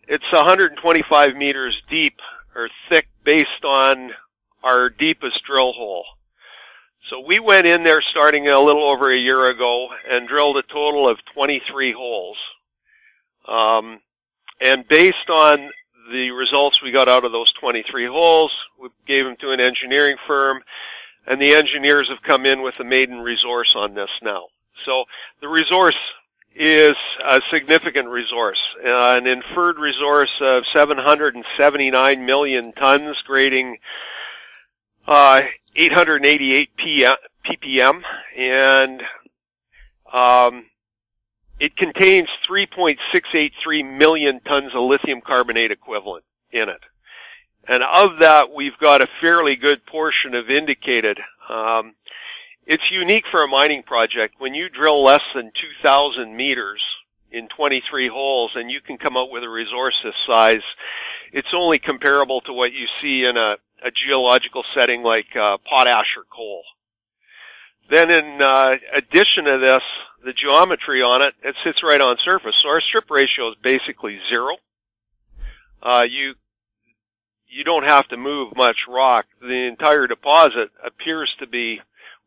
it's 125 meters deep or thick based on our deepest drill hole. So we went in there starting a little over a year ago and drilled a total of 23 holes. And based on the results we got out of those 23 holes, we gave them to an engineering firm, and the engineers have come in with a maiden resource on this now. So the resource is a significant resource, an inferred resource of 779 million tons, grading 888 ppm, and it contains 3.683 million tons of lithium carbonate equivalent in it. And of that, we've got a fairly good portion of indicated. It's unique for a mining project. When you drill less than 2,000 meters in 23 holes and you can come out with a resource this size, it's only comparable to what you see in a geological setting like potash or coal. Then in addition to this, the geometry on it, it sits right on surface. So our strip ratio is basically 0. you don't have to move much rock. The entire deposit appears to be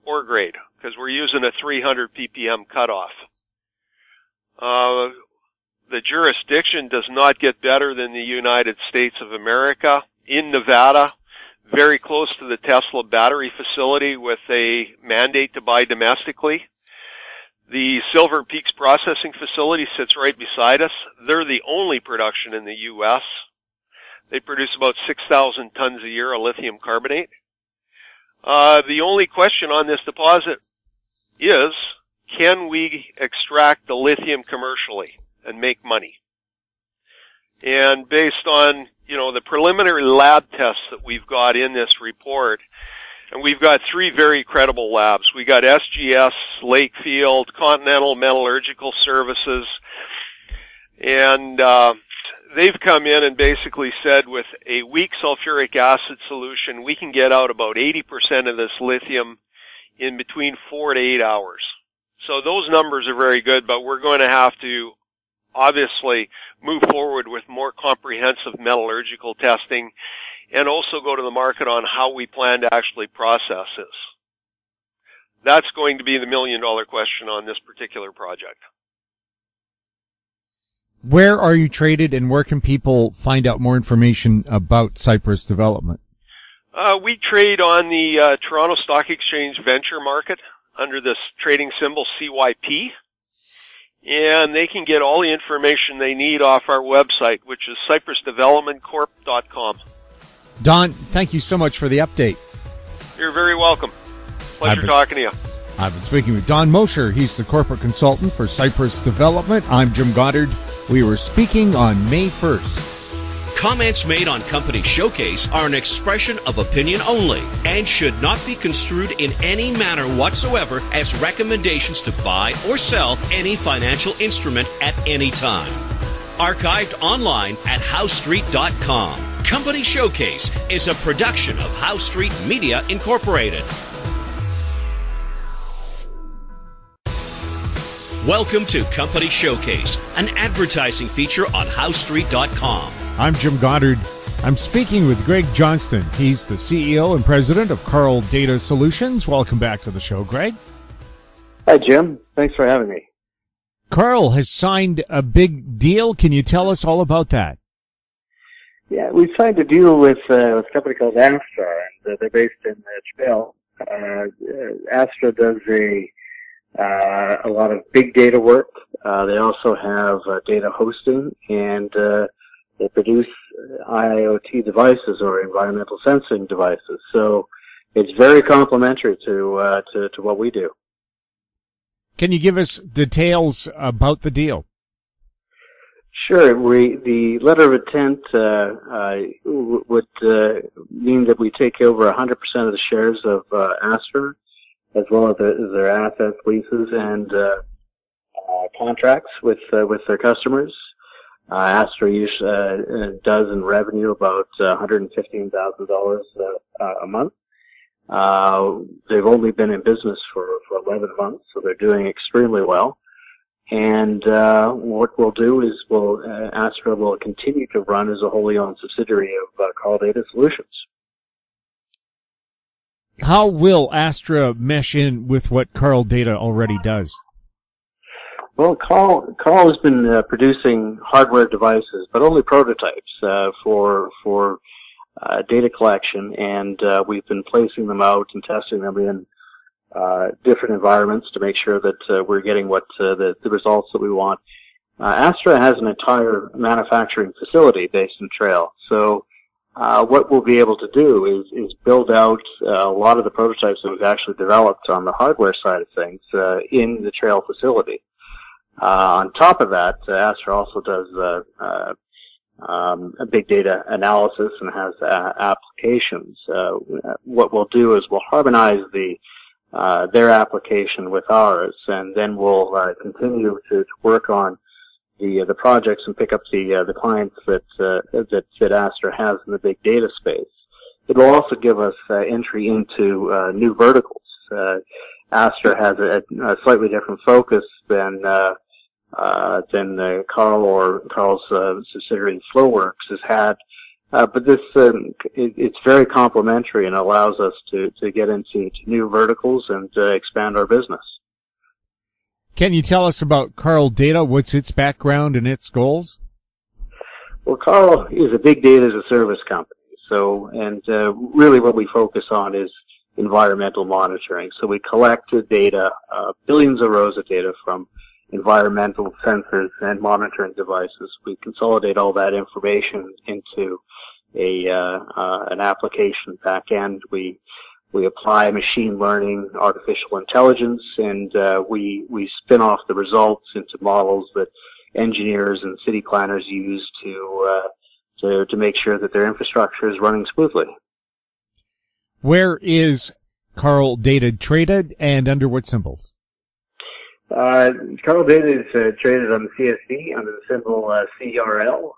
ore grade because we're using a 300 ppm cutoff. The jurisdiction does not get better than the United States of America. In Nevada, very close to the Tesla battery facility with a mandate to buy domestically. The Silver Peaks processing facility sits right beside us. They're the only production in the U.S. They produce about 6,000 tons a year of lithium carbonate. The only question on this deposit is, can we extract the lithium commercially and make money? And based on, the preliminary lab tests that we've got in this report, and we've got 3 very credible labs. We got SGS, Lakefield, Continental Metallurgical Services, and they've come in and basically said with a weak sulfuric acid solution, we can get out about 80% of this lithium in between 4 to 8 hours. So those numbers are very good, but we're going to have to obviously move forward with more comprehensive metallurgical testing and also go to the market on how we plan to actually process this. That's going to be the $1 million question on this particular project. Where are you traded, and where can people find out more information about Cypress Development? We trade on the Toronto Stock Exchange venture market under this trading symbol CYP, and they can get all the information they need off our website, which is cypressdevelopmentcorp.com. Don, thank you so much for the update. You're very welcome. Pleasure talking to you. I've been speaking with Don Mosher. He's the corporate consultant for Cypress Development. I'm Jim Goddard. We were speaking on May 1st. Comments made on Company Showcase are an expression of opinion only and should not be construed in any manner whatsoever as recommendations to buy or sell any financial instrument at any time. Archived online at howstreet.com. Company Showcase is a production of Howe Street Media Incorporated. Welcome to Company Showcase, an advertising feature on howstreet.com. I'm Jim Goddard. I'm speaking with Greg Johnston. He's the CEO and president of Carl Data Solutions. Welcome back to the show, Greg. Hi, Jim. Thanks for having me. Carl has signed a big deal. Can you tell us all about that? Yeah, we signed a deal with a company called Astra, and they're based in Trail. Astra does a lot of big data work. They also have data hosting, and they produce IoT devices or environmental sensing devices. So it's very complementary to what we do. Can you give us details about the deal? Sure. The letter of intent would mean that we take over 100% of the shares of Astra, as well as their assets, leases, and contracts with their customers. Astra usually does in revenue about $115,000 a month. They've only been in business for 11 months, so they're doing extremely well. And what we'll do is Astra will continue to run as a wholly owned subsidiary of Carl Data Solutions. How will Astra mesh in with what Carl Data already does? Well, Carl has been producing hardware devices, but only prototypes for data collection, and we've been placing them out and testing them in different environments to make sure that we're getting the results that we want. Astra has an entire manufacturing facility based in Trail, so what we'll be able to do is build out a lot of the prototypes that we've actually developed on the hardware side of things in the Trail facility. On top of that, Astra also does a big data analysis and has applications. What we'll do is we'll harmonize their application with ours, and then we'll continue to work on the projects and pick up the clients that Astra has in the big data space. It will also give us entry into new verticals. Astra has a slightly different focus than Carl or Carl's subsidiary Flowworks has had But this, it's very complementary and allows us to get into new verticals and expand our business. Can you tell us about Carl Data? What's its background and its goals? Well, Carl is a big data as a service company. So, and really what we focus on is environmental monitoring. So we collect the data, billions of rows of data from environmental sensors and monitoring devices. We consolidate all that information into an application back end. We apply machine learning, artificial intelligence, and we spin off the results into models that engineers and city planners use to make sure that their infrastructure is running smoothly. Where is Carl Data traded and under what symbols? Carl Data is traded on the CSV under the symbol CRL.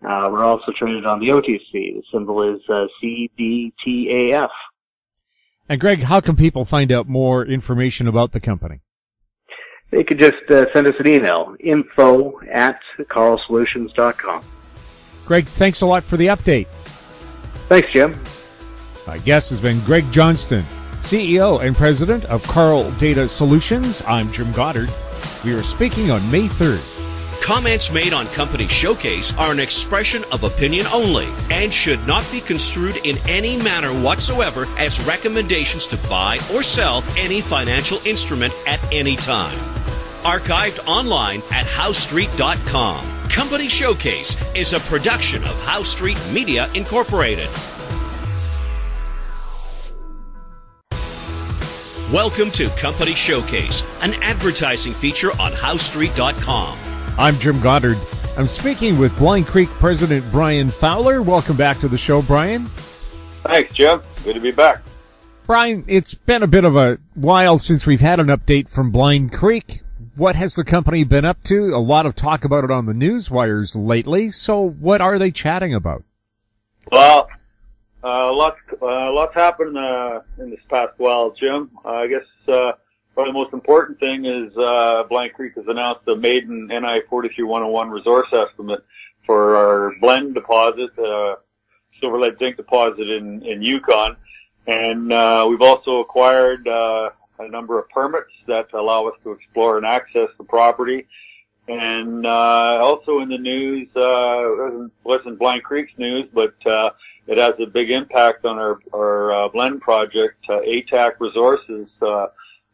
We're also traded on the OTC. The symbol is CBTAF. And Greg, how can people find out more information about the company? They could just send us an email, info@carlsolutions.com. Greg, thanks a lot for the update. Thanks, Jim. My guest has been Greg Johnston, CEO and President of Carl Data Solutions. I'm Jim Goddard. We are speaking on May 3rd. Comments made on Company Showcase are an expression of opinion only and should not be construed in any manner whatsoever as recommendations to buy or sell any financial instrument at any time. Archived online at howstreet.com. Company Showcase is a production of How Street Media Incorporated. Welcome to Company Showcase, an advertising feature on howstreet.com. I'm Jim Goddard. I'm speaking with Blind Creek President Brian Fowler. Welcome back to the show, Brian. Thanks, Jim. Good to be back. Brian, it's been a bit of a while since we've had an update from Blind Creek. What has the company been up to? A lot of talk about it on the news wires lately. So what are they chatting about? Well, lots happened in this past while, Jim. I guess probably the most important thing is Blind Creek has announced the Maiden NI 43-101 resource estimate for our blend deposit, silver lead zinc deposit in Yukon. And we've also acquired a number of permits that allow us to explore and access the property. And also in the news, wasn't Blind Creek's news, but it has a big impact on our blend project. ATAC Resources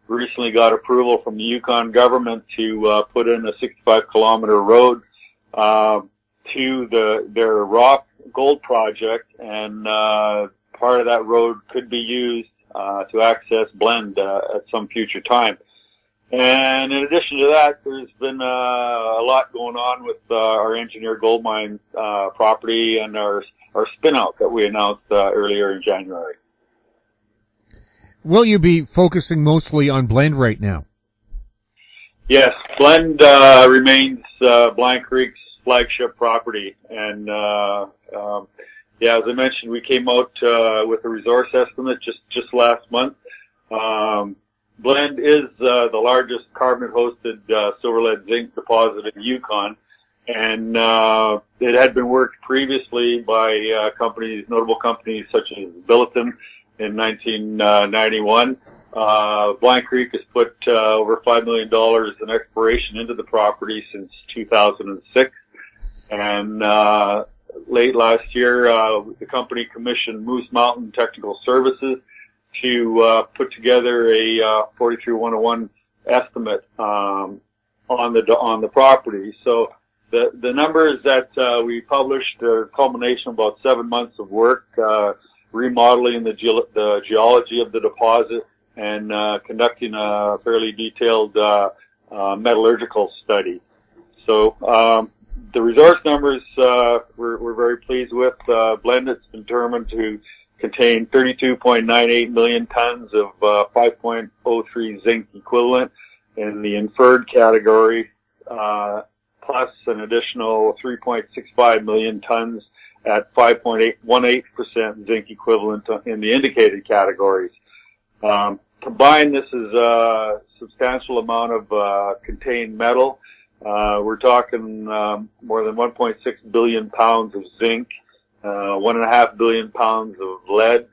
recently got approval from the Yukon government to put in a 65-kilometer road to their Reaugh gold project, and part of that road could be used to access blend at some future time. And in addition to that, there's been a lot going on with our Engineer Gold Mine property and our spin-out that we announced earlier in January. Will you be focusing mostly on blend right now? Yes, blend remains Blind Creek's flagship property. And yeah, as I mentioned, we came out with a resource estimate just last month. Blend is the largest carbonate-hosted silver lead zinc deposit in Yukon, and it had been worked previously by notable companies such as Lithium in 1991. Blind Creek has put over $5 million in exploration into the property since 2006, and late last year the company commissioned Moose Mountain Technical Services to put together a 43-101 estimate on the property. So the numbers that we published are a culmination of about 7 months of work, remodeling the geology of the deposit and conducting a fairly detailed metallurgical study. So the resource numbers we're very pleased with. Blend is determined to contain 32.98 million tons of 5.03 zinc equivalent in the inferred category, plus an additional 3.65 million tons at 5.18% zinc equivalent in the indicated categories. Combined, this is a substantial amount of contained metal. We're talking more than 1.6 billion pounds of zinc, 1.5 billion pounds of lead,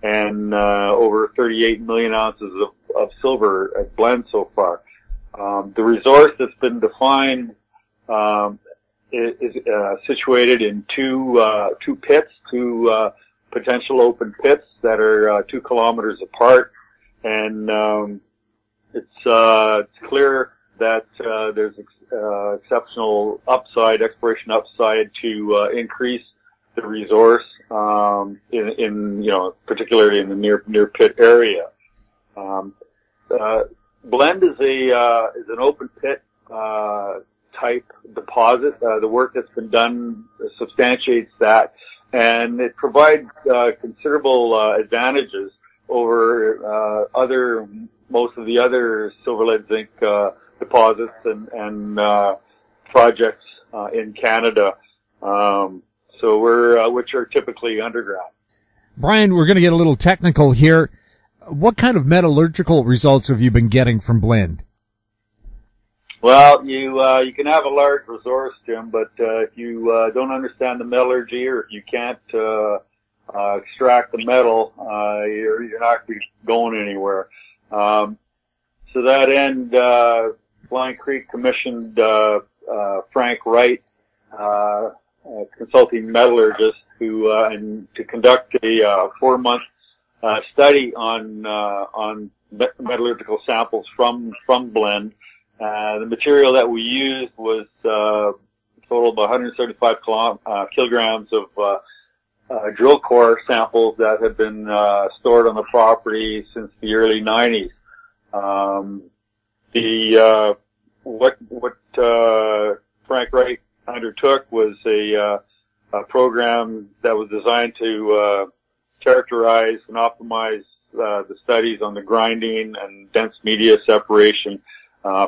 and over 38 million ounces of silver at blend so far. The resource that's been defined is situated in two pits, two potential open pits that are 2 kilometers apart, and it's clear that there's exceptional upside, exploration upside to increase the resource in particularly in the near pit area. Blend is an open pit type deposit. The work that's been done substantiates that, and it provides considerable advantages over most of the other silver, lead, zinc deposits and projects in Canada. Which are typically underground. Brian, we're going to get a little technical here. What kind of metallurgical results have you been getting from blend? Well, you can have a large resource, Jim, but if you don't understand the metallurgy, or if you can't extract the metal, you're not going anywhere. To that end, Blind Creek commissioned Frank Wright, consulting metallurgist, to conduct a 4-month study on metallurgical samples from blend. The material that we used was a total of 175 kilograms of drill core samples that had been stored on the property since the early 90s. What Frank Wright undertook was a program that was designed to characterize and optimize the studies on the grinding and dense media separation,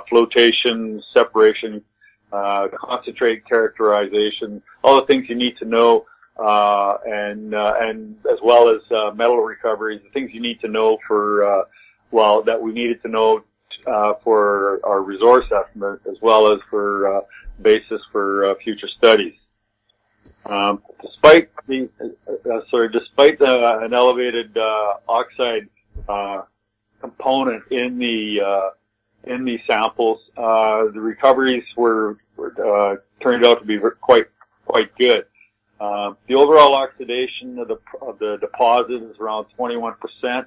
flotation, separation, concentrate characterization, all the things you need to know, and as well as metal recoveries, the things you need to know for that we needed to know for our resource estimate, as well as for basis for future studies. Despite an elevated oxide component in the samples, the recoveries were turned out to be quite good. The overall oxidation of the deposit is around 21%,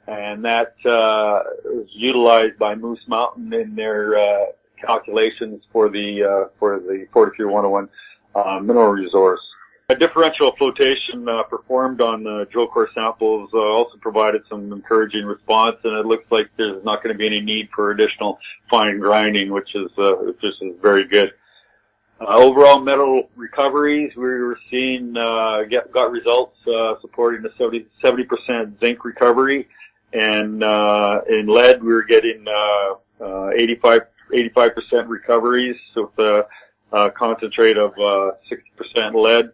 and that was utilized by Moose Mountain in their calculations for the 43-101 mineral resource. A differential flotation performed on the drill core samples also provided some encouraging response, and it looks like there's not going to be any need for additional fine grinding, which is very good. Overall metal recoveries, we were seeing got results supporting the 70% zinc recovery, and in lead we were getting 85% recoveries with a concentrate of 60% lead.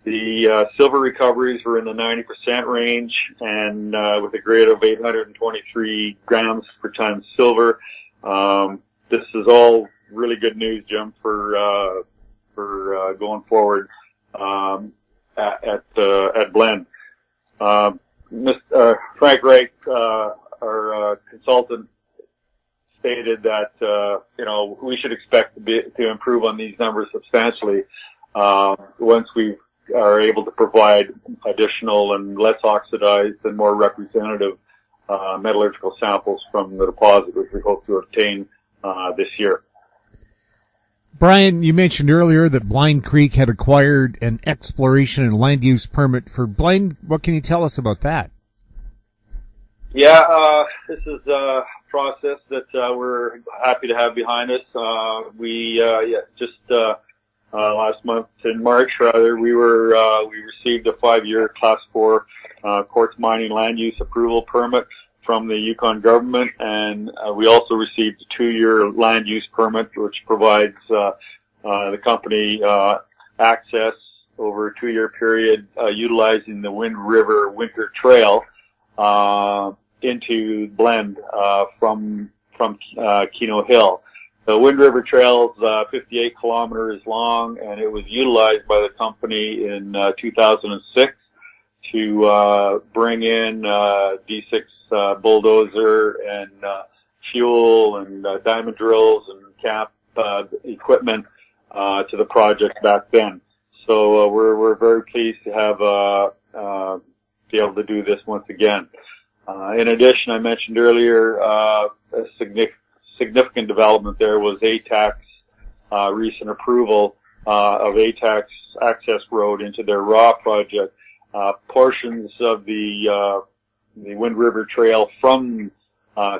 The silver recoveries were in the 90% range, and with a grade of 823 grams per ton silver. This is all really good news, Jim, for going forward at blend. Frank Wright, our consultant, stated that we should expect to improve on these numbers substantially once we are able to provide additional and less oxidized and more representative metallurgical samples from the deposit, which we hope to obtain this year. Brian, you mentioned earlier that Blind Creek had acquired an exploration and land use permit for Blind. What can you tell us about that? Yeah, this is a process that we're happy to have behind us. Last month in March, rather, we received a 5-year Class 4 quartz mining land use approval permit from the Yukon government, and we also received a 2-year land use permit, which provides the company access over a 2-year period, utilizing the Wind River Winter Trail into blend from Keno Hill. The Wind River Trail is 58 kilometers long, and it was utilized by the company in 2006 to bring in D6 bulldozer and fuel and diamond drills and camp equipment to the project back then. So we're very pleased to have be able to do this once again. In addition, I mentioned earlier a significant development there was ATAC's recent approval of ATAC's access road into their Reaugh project. Portions of the Wind River Trail from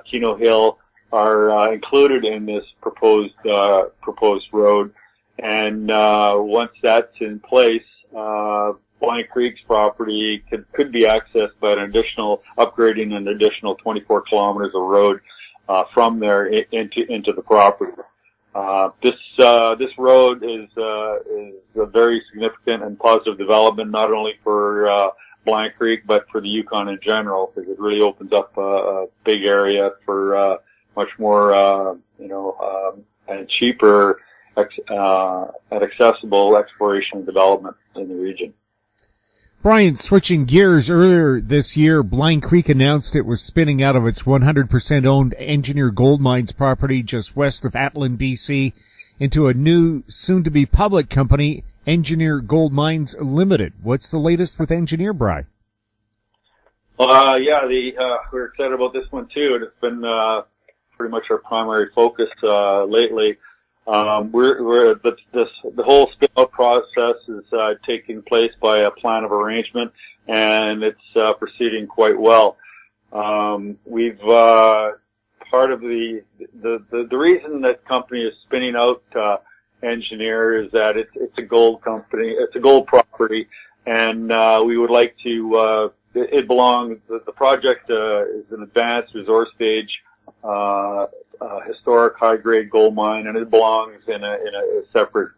Keno Hill are included in this proposed road, and once that's in place, Blind Creek's property could be accessed by upgrading an additional 24 kilometers of road from there into the property. This road is a very significant and positive development, not only for Blind Creek but for the Yukon in general, because it really opens up a big area for much more and cheaper and accessible exploration and development in the region. Brian, switching gears, earlier this year, Blind Creek announced it was spinning out of its 100% owned Engineer Gold Mines property just west of Atlin, BC, into a new, soon-to-be public company, Engineer Gold Mines Limited. What's the latest with Engineer, Bry? We're excited about this one too, and it's been pretty much our primary focus lately. The whole spin-out process is taking place by a plan of arrangement, and it's proceeding quite well. We've part of the reason that company is spinning out Engineer is that it's a gold company, it's a gold property, and we would like to. It belongs. The project is an advanced resource stage. Historic high-grade gold mine, and it belongs in a separate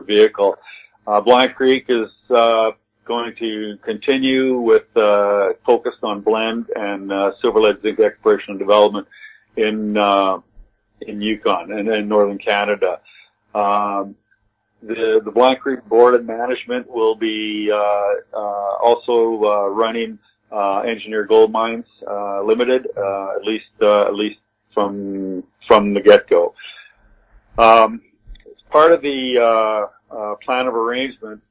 vehicle. Blind Creek is going to continue with focused on blend and silver lead zinc exploration and development in Yukon and in northern Canada. The Blind Creek board and management will be also running Engineer Gold Mines Limited, at least from the get-go. As part of the plan of arrangement,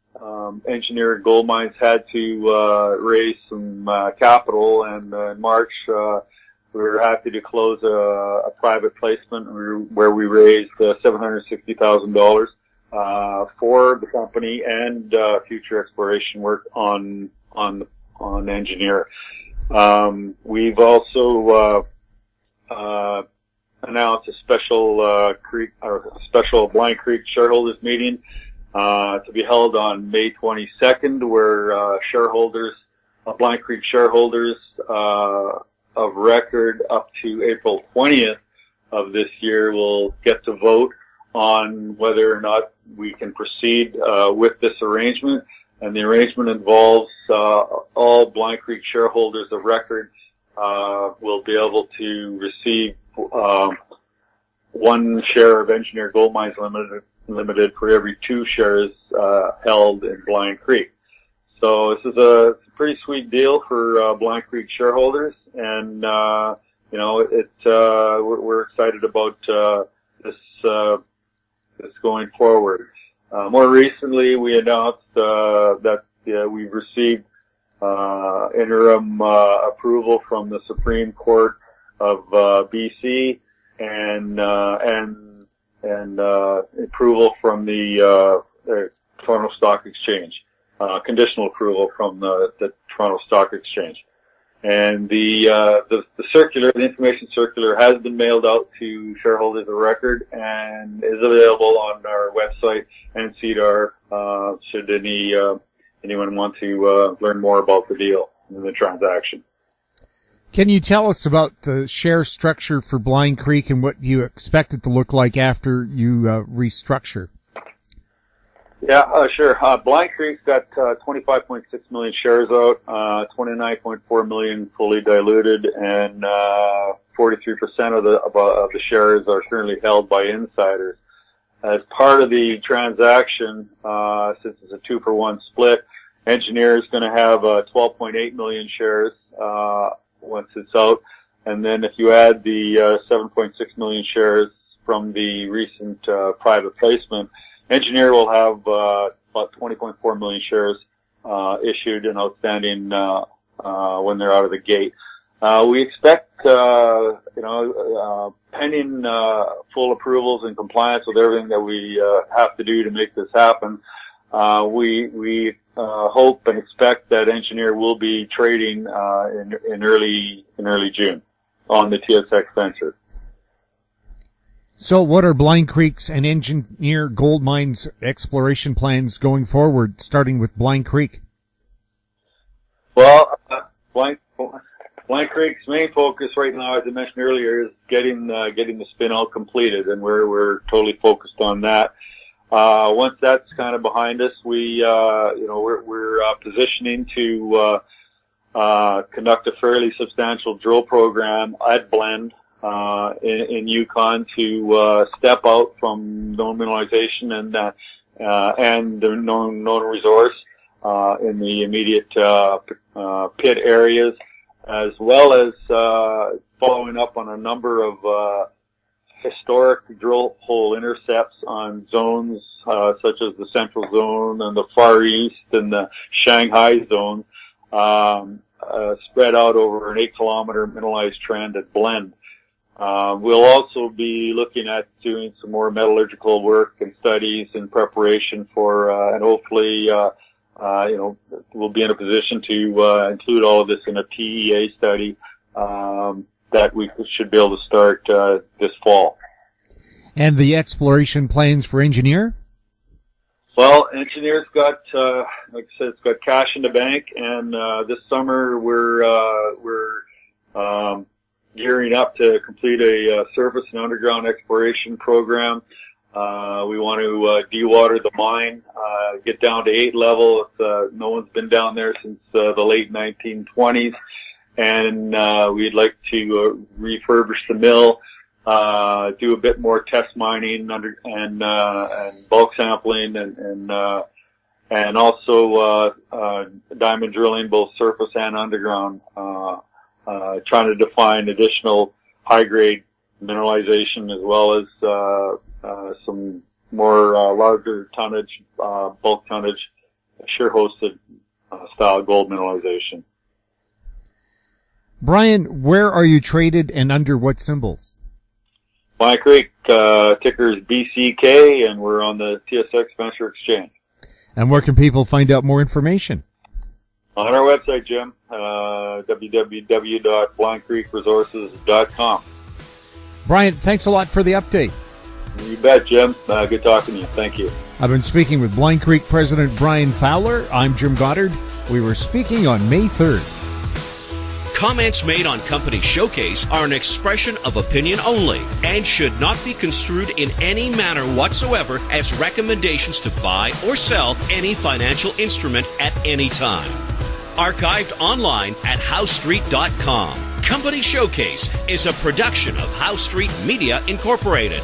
Engineer Gold Mines had to raise some capital, and in March we were happy to close a private placement where we raised $760,000 for the company and future exploration work on Engineer. We've also announced a special Blind Creek shareholders meeting to be held on May 22nd, where Blind Creek shareholders of record up to April 20th of this year will get to vote on whether or not we can proceed with this arrangement. And the arrangement involves all Blind Creek shareholders of record will be able to receive one share of Engineer Gold Mines Limited for every 2 shares held in Blind Creek. So this is a pretty sweet deal for Blind Creek shareholders, and we're excited about this going forward. More recently, we announced that we've received interim approval from the Supreme Court of BC and approval from the Toronto Stock Exchange, conditional approval from the Toronto Stock Exchange. And the information circular has been mailed out to shareholders of record and is available on our website and CEDAR should anyone want to learn more about the deal and the transaction. Can you tell us about the share structure for Blind Creek and what you expect it to look like after you restructure? Yeah, sure. Blind Creek's got 25.6 million shares out, 29.4 million fully diluted, and 43% of the shares are currently held by insiders. As part of the transaction, since it's a 2-for-1 split, Engineer is going to have 12.8 million shares once it's out, and then if you add the 7.6 million shares from the recent private placement, Engineer will have about 20.4 million shares issued and outstanding when they're out of the gate. We expect, pending full approvals and compliance with everything that we have to do to make this happen, we hope and expect that Engineer will be trading in early June on the TSX Venture. So what are Blind Creek's and Engineer Gold Mines exploration plans going forward, starting with Blind Creek? Well, Blind Creek's main focus right now, as I mentioned earlier, is getting the spin-out completed, and we're totally focused on that. Once that's kind of behind us, we're positioning to conduct a fairly substantial drill program at Blend in Yukon to step out from known mineralization and the known resource in the immediate pit areas, as well as following up on a number of historic drill hole intercepts on zones such as the Central Zone and the Far East and the Shanghai Zone, spread out over an 8-kilometer mineralized trend at Blend. We'll also be looking at doing some more metallurgical work and studies in preparation for, and hopefully, we'll be in a position to include all of this in a PEA study that we should be able to start this fall. And the exploration plans for Engineer? Well, Engineer's got, like I said, it's got cash in the bank, and this summer we're gearing up to complete a surface and underground exploration program. We want to dewater the mine, get down to 8 level. No one's been down there since the late 1920s, and we'd like to refurbish the mill, do a bit more test mining and bulk sampling, and also diamond drilling, both surface and underground, trying to define additional high-grade mineralization as well as some more larger tonnage, bulk tonnage, shear-hosted style gold mineralization. Brian, where are you traded and under what symbols? Blind Creek, ticker is BCK, and we're on the TSX Venture Exchange. And where can people find out more information? On our website, Jim, www.blindcreekresources.com. Brian, thanks a lot for the update. You bet, Jim. Good talking to you. Thank you. I've been speaking with Blind Creek President Brian Fowler. I'm Jim Goddard. We were speaking on May 3rd. Comments made on Company Showcase are an expression of opinion only and should not be construed in any manner whatsoever as recommendations to buy or sell any financial instrument at any time. Archived online at HowStreet.com. Company Showcase is a production of How Street Media Incorporated.